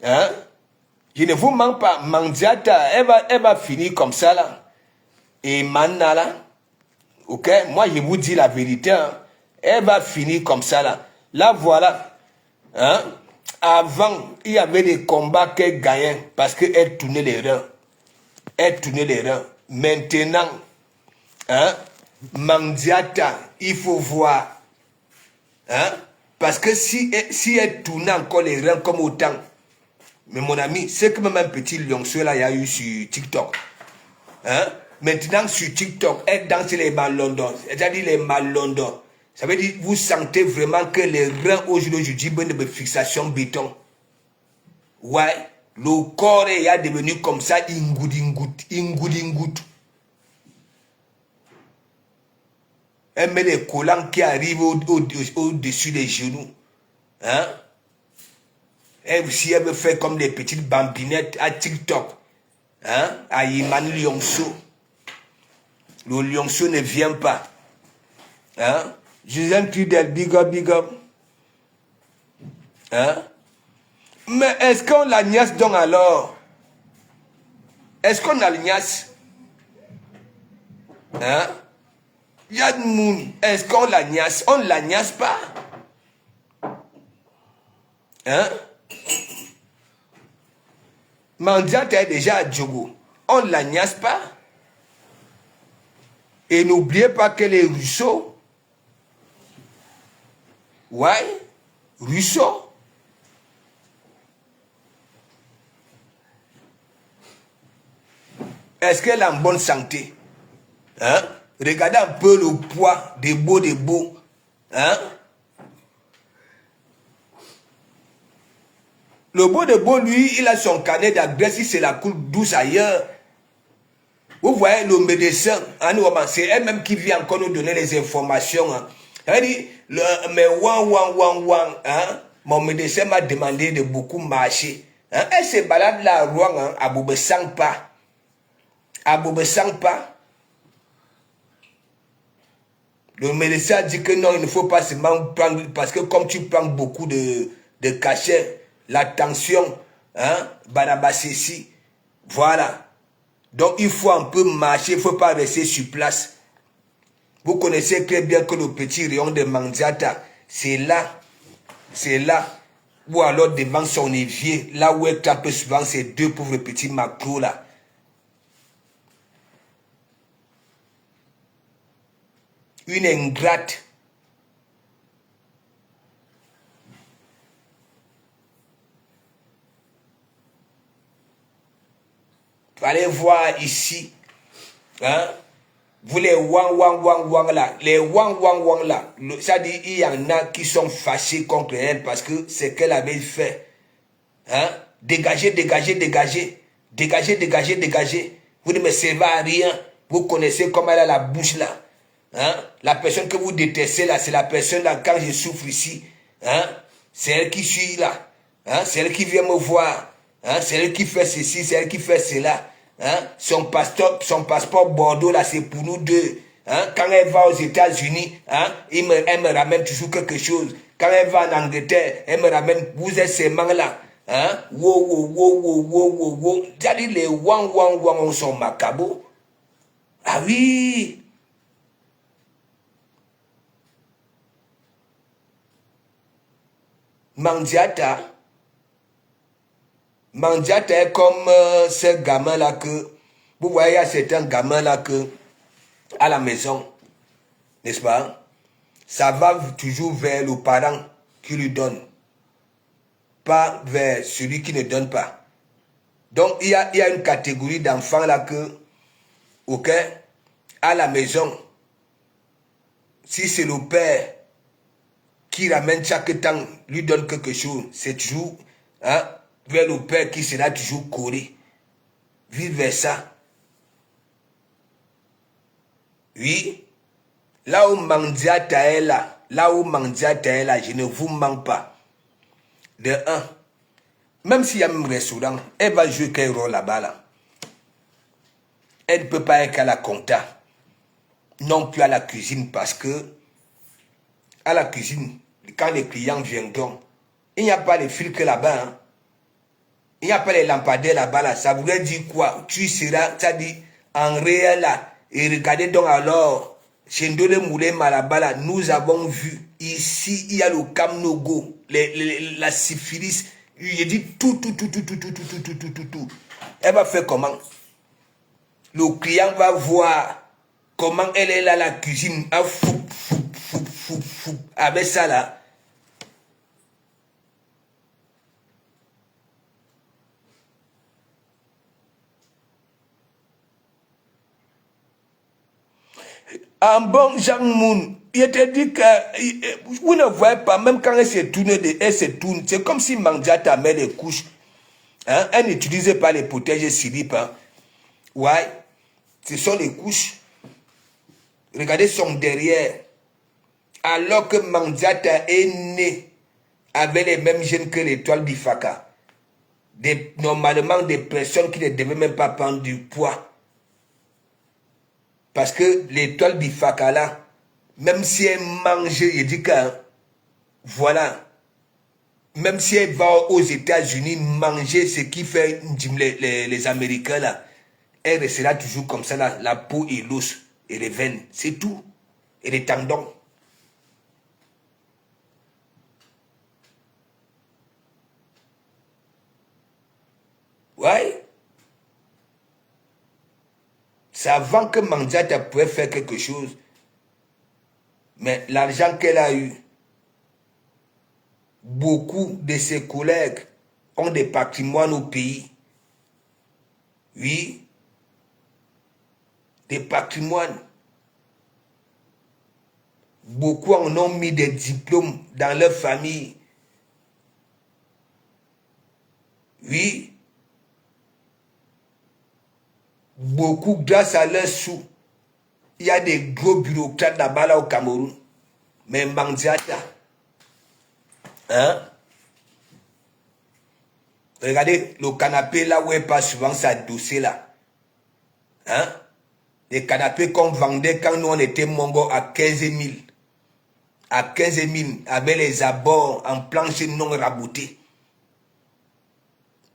Hein? Je ne vous mens pas. Mandiata, elle va finir comme ça là. Et Manna là. Ok? Moi, je vous dis la vérité. Hein? Elle va finir comme ça là. Là, voilà. Hein? Avant, il y avait des combats qu'elle gagnait parce qu'elle tournait les reins. Elle tournait les reins. Maintenant, hein? Mandiata, il faut voir. Hein? Parce que si elle tournait encore les reins comme autant, mais mon ami, c'est que même un petit lionceau là, il y a eu sur TikTok. Hein? Maintenant, sur TikTok, elle danse les malondons. C'est-à-dire les malondons. Ça veut dire vous sentez vraiment que les reins aujourd'hui, de fixation béton. Ouais, le corps est devenu comme ça, ingout. Elle met les collants qui arrivent au-dessus des genoux. Hein? Elle aussi, elle me fait comme des petites bambinettes à TikTok. Hein? À Iman Lionceau. Le lionceau ne vient pas. Hein? Justin Trudel, big up. Hein? Mais est-ce qu'on la niasse donc alors? Est-ce qu'on a le niasse? Hein? Yad Moon, est-ce qu'on la niasse? On ne la niasse pas? Hein? Mandiata est déjà à Djogo. On ne la niasse pas? Et n'oubliez pas que les Rousseau. Ouais, Rousseau. Est-ce qu'elle est en bonne santé? Hein? Regardez un peu le poids des beaux. Hein? Le beau, lui, il a son carnet d'adresse, il se la coule douce ailleurs. Vous voyez le médecin, c'est elle-même qui vient encore nous donner les informations. Hein. Elle dit, mais hein, mon médecin m'a demandé de beaucoup marcher. Hein. Elle se balade là à Rouen, hein, à Boubessangpa. À Boubessangpa. Le médecin dit que non, il ne faut pas seulement prendre, parce que comme tu prends beaucoup de cachets, la tension, hein, Barabassési, voilà. Donc il faut un peu marcher, il ne faut pas rester sur place. Vous connaissez très bien que le petit rayon de Mandiata, c'est là, ou alors devant son évier, là où elle tape souvent ces deux pauvres petits macros là. Une ingrate. Allez voir ici. Hein? Vous les wang là. Les wang là. Ça dit, il y en a qui sont fâchés contre elle parce que c'est qu'elle avait fait. Hein? Dégagez. Vous ne me servez à rien. Vous connaissez comment elle a la bouche là. Hein? La personne que vous détestez là, c'est la personne là, quand je souffre ici. Hein? C'est elle qui suit là. Hein? C'est elle qui vient me voir. Hein? C'est elle qui fait ceci, c'est elle qui fait cela. Hein? Son passeport Bordeaux là, c'est pour nous deux. Hein? Quand elle va aux États-Unis, hein? elle me ramène toujours quelque chose. Quand elle va en Angleterre, elle me ramène, vous êtes ces mangs là. Hein? Wow. C'est-à-dire les wang sont macabres. Ah oui! Mandiata est comme ce gamin là que... Vous voyez, il y a certains gamins là que... à la maison, n'est-ce pas? Ça va toujours vers le parent qui lui donne, pas vers celui qui ne donne pas. Donc, il y a une catégorie d'enfants là que, ok, à la maison, si c'est le père qui ramène chaque temps, lui donne quelque chose, c'est toujours vers le père qui sera toujours collé. Vice versa. Oui. Là où Mandiata est là, je ne vous mens pas. De un, même s'il y a un restaurant, elle va jouer quel rôle là-bas là. Elle ne peut pas être à la compta, non plus à la cuisine, parce que à la cuisine, quand les clients viendront, il n'y a pas les filtres là-bas. Hein. Il n'y a pas les lampadaires là-bas. Là. Ça voudrait dire quoi? Tu seras, ça dit, en réel là. Et regardez donc alors, chez Ndole Moulé Malabala, nous avons vu, ici, il y a le Kamnogo, la syphilis. Il dit tout. Elle va faire comment? Le client va voir comment elle est là à la cuisine, avec ça là. En bon Jean Moon, il te dit que vous ne voyez pas, même quand elle se tourne, c'est comme si Mandiata met les couches. Hein? Elle n'utilisait pas les protèges slip. Hein? Ouais, ce sont les couches. Regardez son derrière. Alors que Mandiata est né avec les mêmes gènes que l'étoile d'Ifaka. Normalement, des personnes qui ne devaient même pas prendre du poids. Parce que l'étoile d'Ifaka là, même si elle mange, je dis que, voilà, même si elle va aux États-Unis manger ce qui fait les Américains là, elle restera toujours comme ça, là, la peau et l'os et les veines, c'est tout. Et les tendons. Ouais. C'est avant que Mandiata pouvait faire quelque chose. Mais l'argent qu'elle a eu, beaucoup de ses collègues ont des patrimoines au pays. Oui. Des patrimoines. Beaucoup en ont mis des diplômes dans leur famille. Oui. Beaucoup, grâce à leurs sous, il y a des gros bureaucrates là-bas là au Cameroun. Mais Mandiata, hein? Regardez le canapé là où elle passe souvent sa dossier là. Hein? Les canapés qu'on vendait quand nous on était mongo à 15 000. À 15 000, avec les abords en planche non raboutée.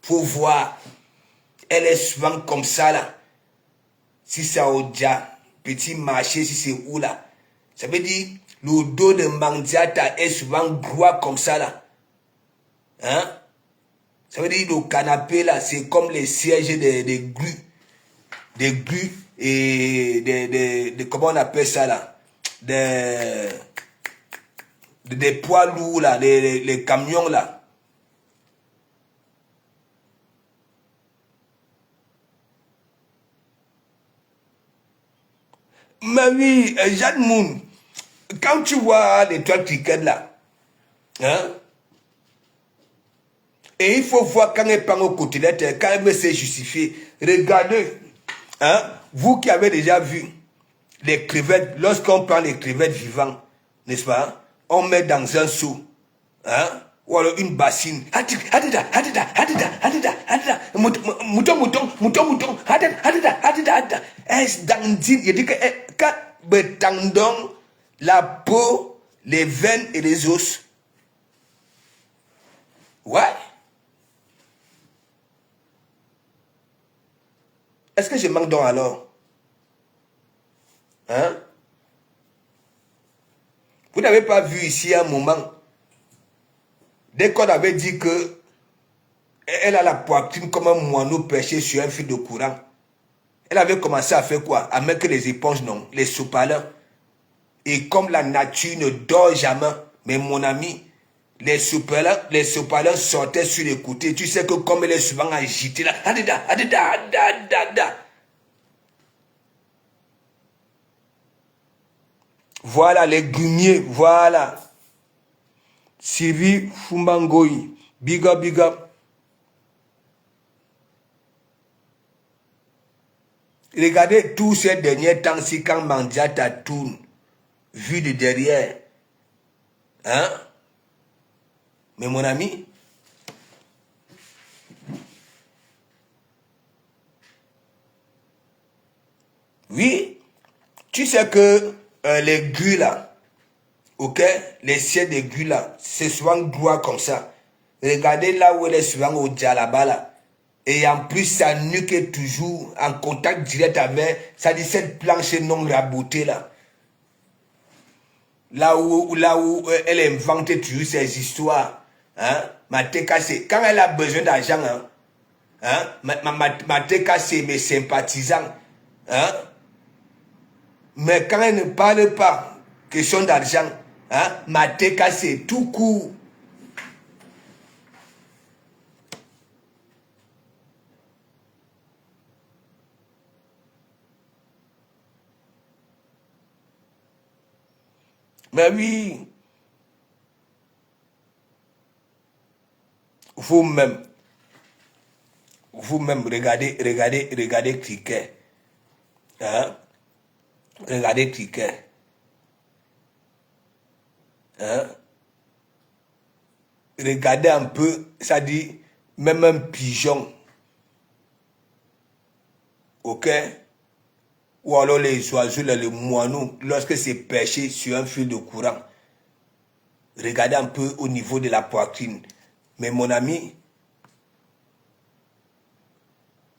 Faut voir. Elle est souvent comme ça là. Si c'est au Dja, petit marché, si c'est où là. Ça veut dire, le dos de Mandiata est souvent droit comme ça là. Hein? Ça veut dire, le canapé là, c'est comme les sièges des grues. Des grues et comment on appelle ça là? Des poids lourds là, les camions là. Mais oui, Jeanne Moon, quand tu vois les toiles cricket là, hein, et il faut voir quand elle prend au côtelette, quand elle veut se justifier, regardez, hein, vous qui avez déjà vu les crevettes, lorsqu'on prend les crevettes vivantes, n'est-ce pas, on met dans un seau, hein, ou alors une bassine, mouton, est-ce dans il dit que quand le tendon, la peau, les veines et les os, ouais. Est-ce que je manque donc alors? Hein? Vous n'avez pas vu ici un moment, dès qu'on avait dit que elle a la poitrine comme un moineau perché sur un fil de courant, Elle avait commencé à faire quoi? À mettre les éponges, non, les sous-parleurs. Et comme la nature ne dort jamais, mais mon ami, les sous-parleurs sortaient sur les côtés. Tu sais que comme elle est souvent agitée, là, voilà les gumiers, voilà. Sylvie Fumbangoyi, big up, big up. Regardez tous ces derniers temps-ci quand Mandiata tourne, vu de derrière. Hein? Mais mon ami, oui, tu sais que les grues là, ok, les sièges des grues là, c'est souvent droit comme ça. Regardez là où elle est souvent au Djalaba là. Et en plus, sa nuque est toujours en contact direct avec, ça dit cette planche non rabotée là. Là où elle invente toujours ses histoires. Hein? Quand elle a besoin d'argent, hein? Mateka, c'est mes sympathisants. Hein? Mais quand elle ne parle pas, question d'argent, hein? Mateka, c'est tout court. Mais oui, vous-même, regardez Cricket. Hein? Regardez Cricket. Hein? Regardez un peu, ça dit, même un pigeon. Ok? Ou alors les oiseaux, les moineaux, lorsque c'est perché sur un fil de courant. Regardez un peu au niveau de la poitrine. Mais mon ami,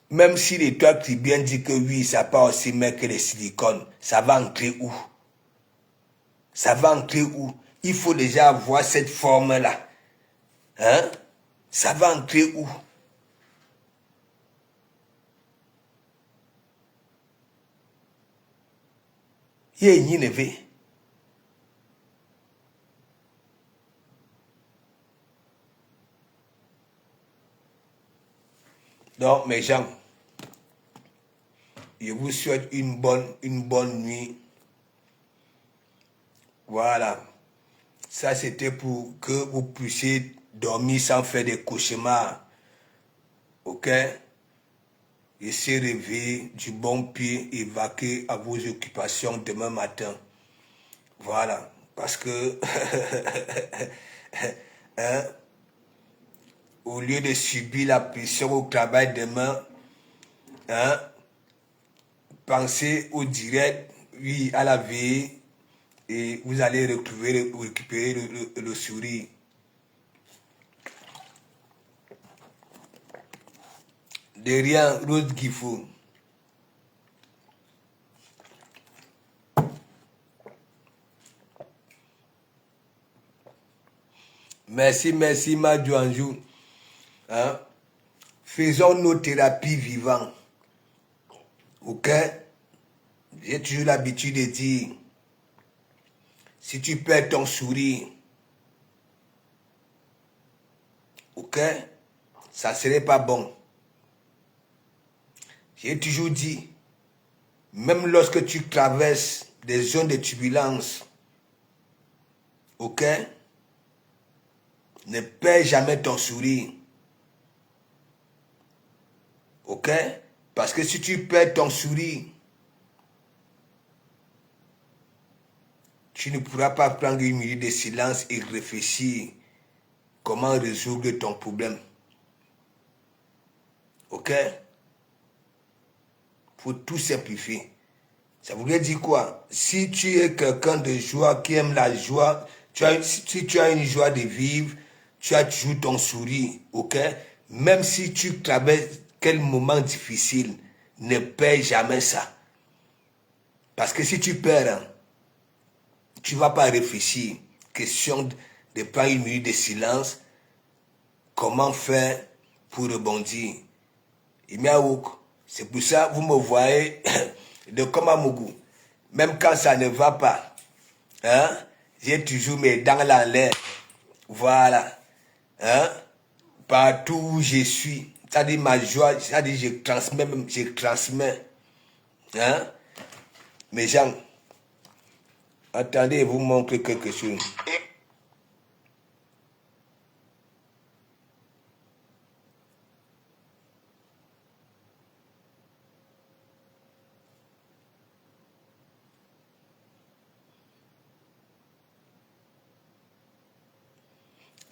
même si les toits qui bien dit que oui, ça pas aussi mieux que les silicones, ça va entrer où? Ça va entrer où? Il faut déjà avoir cette forme-là. Hein? Ça va entrer où? Yé neve. Donc, mes gens, je vous souhaite une bonne nuit. Voilà. Ça, c'était pour que vous puissiez dormir sans faire des cauchemars. Ok? Et se réveiller du bon pied et vaquer à vos occupations demain matin. Voilà. Parce que, hein, au lieu de subir la pression au travail demain, hein, pensez au direct, oui, à la veille, et vous allez récupérer le sourire. De rien, Rose Gifo. Merci, Madjouanjou. Hein? Faisons nos thérapies vivantes. Ok? J'ai toujours l'habitude de dire, si tu perds ton sourire, ok? Ça ne serait pas bon. J'ai toujours dit, même lorsque tu traverses des zones de turbulence, ok? Ne perds jamais ton sourire. Ok? Parce que si tu perds ton sourire, tu ne pourras pas prendre une minute de silence et réfléchir comment résoudre ton problème. Ok? Faut tout simplifier. Ça voudrait dire quoi? Si tu es quelqu'un de joie qui aime la joie, si tu as une joie de vivre, tu as toujours ton sourire. Ok? Même si tu traverses quel moment difficile, ne perds jamais ça. Parce que si tu perds, tu ne vas pas réfléchir. Question de prendre une minute de silence. Comment faire pour rebondir? Imiaouk, C'est pour ça que vous me voyez de Komamougou. Même quand ça ne va pas, hein, j'ai toujours mes dents en l'air. Voilà. Hein? Partout où je suis, c'est-à-dire ma joie, c'est-à-dire je transmets. Hein? Mes gens, attendez, vous montrer quelque chose.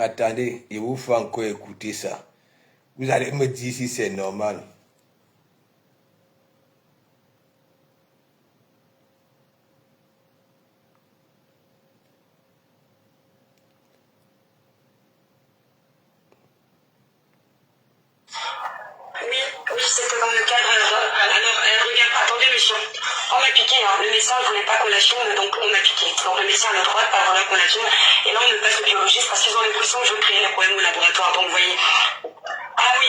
Attendez, il vous faut encore écouter ça. Vous allez me dire si c'est normal. Oui, c'était dans le cadre. Alors, regarde, attendez, monsieur. On m'a piqué, hein. Le médecin ne voulait pas qu'on la filme, donc on m'a piqué. Donc le médecin a le droit de pas vouloir qu'on la filme. Et là, on me passe le biologiste parce qu'ils ont l'impression que je veux créer des problèmes au laboratoire. Donc, vous voyez. Ah oui.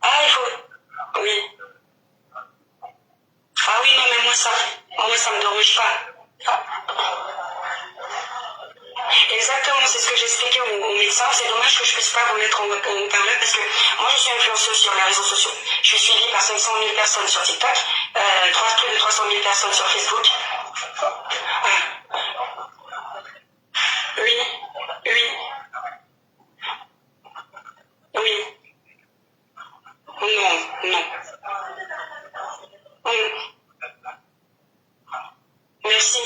Ah, il faut. Oui. Ah oui, non, mais moi, ça me dérange pas. Exactement, c'est ce que j'expliquais au médecin. C'est dommage que je puisse pas vous mettre en haut-parleur parce que moi je suis influenceuse sur les réseaux sociaux. Je suis suivie par 500 000 personnes sur TikTok, plus de 300 000 personnes sur Facebook. Ah. Oui, oui, oui. Non, non. Merci.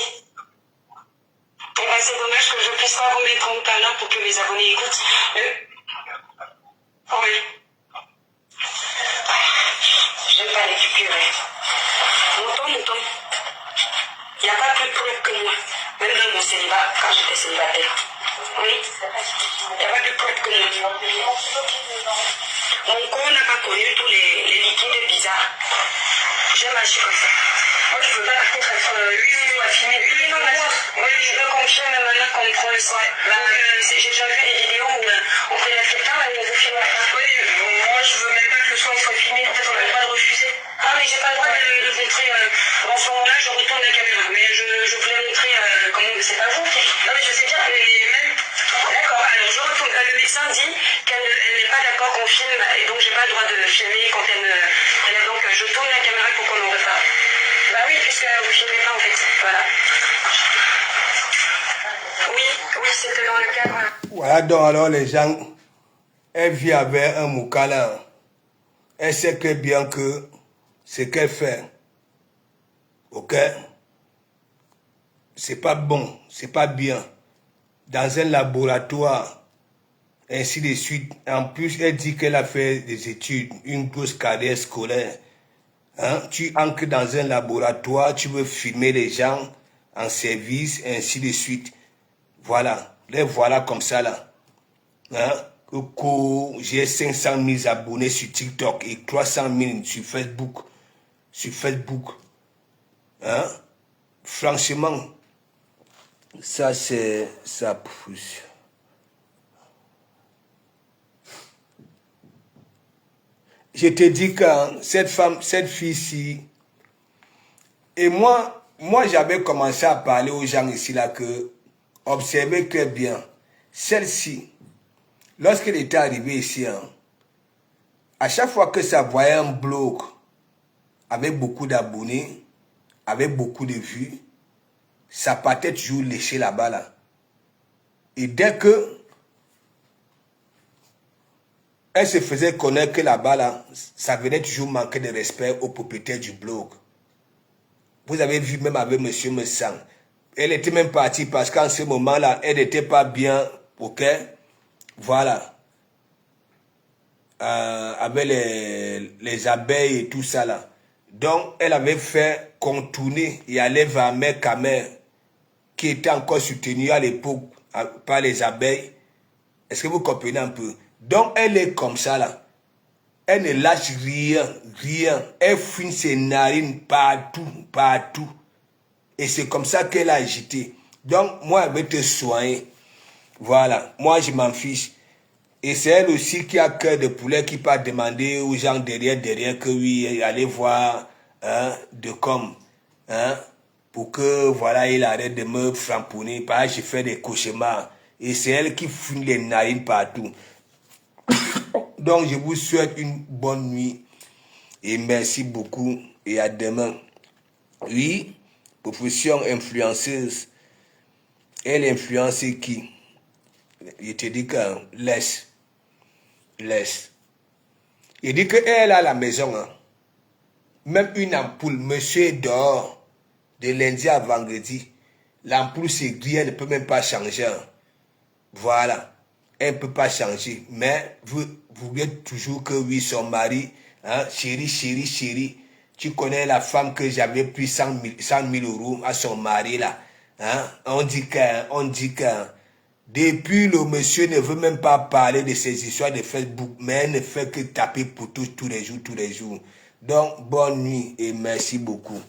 Eh ben, c'est dommage que je ne puisse pas vous mettre en haut-parleur pour que mes abonnés écoutent. Oui. J'aime pas les cucurer. Mouton. Il n'y a pas plus preuve que moi. Même dans mon célibat, quand j'étais célibataire. Oui. Il n'y a pas plus preuve que moi. Mon corps n'a pas connu tous les liquides bizarres. J'aime agir comme ça. Moi, je veux pas par contre être filmé. Oui, non, moi, je veux confirme maintenant qu'on prend le sang. J'ai déjà vu des vidéos où on fait la quelqu'un et on vous filme. Oui, moi, je veux même pas que le son soit filmé. En fait, on n'a pas le droit de refuser. Ah, mais j'ai pas le droit de le montrer. Dans ce moment-là, je retourne la caméra. Mais je voulais montrer comment. C'est pas vous. Non, mais je sais bien. Mais même. D'accord, alors je retourne. Le médecin dit qu'elle n'est pas d'accord qu'on filme et donc j'ai pas le droit de filmer quand elle est donc je tourne la caméra pour qu'on en reparle. Bah oui, puisque vous filmez pas en fait. Voilà. Oui, c'était dans le cadre. Voilà donc alors les gens, elle vit avec un moukala. Elle sait très bien que ce qu'elle fait, ok, c'est pas bon, c'est pas bien. Dans un laboratoire, ainsi de suite. En plus, elle dit qu'elle a fait des études, une grosse carrière scolaire. Hein? Tu entres dans un laboratoire, tu veux filmer les gens en service, ainsi de suite. Voilà, les voilà comme ça là. Hein? J'ai 500 000 abonnés sur TikTok et 300 000 sur Facebook. Hein? Franchement, ça c'est... ça pousse. Je te dis que cette fille-ci, et moi j'avais commencé à parler aux gens ici là que, observez très bien, celle-ci, lorsqu'elle était arrivée ici, hein, à chaque fois que ça voyait un blog avec beaucoup d'abonnés, avec beaucoup de vues, ça partait toujours lécher là-bas là. Et dès que elle se faisait connaître que là-bas, là, ça venait toujours manquer de respect aux propriétaires du blog. Vous avez vu même avec M. Messang. Elle était même partie parce qu'en ce moment-là, elle n'était pas bien, ok? Voilà. Avec les abeilles et tout ça là. Donc, elle avait fait contourner et aller vers Mère Kamer, qui était encore soutenue à l'époque par les abeilles. Est-ce que vous comprenez un peu? Donc, elle est comme ça, là. Elle ne lâche rien. Elle fume ses narines partout. Et c'est comme ça qu'elle a agité. Donc, moi, elle veut te soigner. Voilà. Moi, je m'en fiche. Et c'est elle aussi qui a cœur de poulet, qui peut demander aux gens derrière que oui, allez voir de com. Hein, pour que, voilà, il arrête de me framponner. Parce que j'ai fait des cauchemars. Et c'est elle qui fume les narines partout. Donc, je vous souhaite une bonne nuit. Et merci beaucoup. Et à demain. Oui, profession influenceuse. Elle influence qui? Je te dis que laisse. Il dit qu'elle a la maison. Hein. Même une ampoule, monsieur dehors, de lundi à vendredi. L'ampoule s'aiguille, elle ne peut même pas changer. Hein. Voilà. Elle ne peut pas changer. Mais vous dites toujours que oui, son mari, hein, chérie, tu connais la femme que j'avais pris 100 000 euros à son mari là. Hein? On dit que depuis le monsieur ne veut même pas parler de ses histoires de Facebook, mais elle ne fait que taper pour tous les jours. Donc, bonne nuit et merci beaucoup.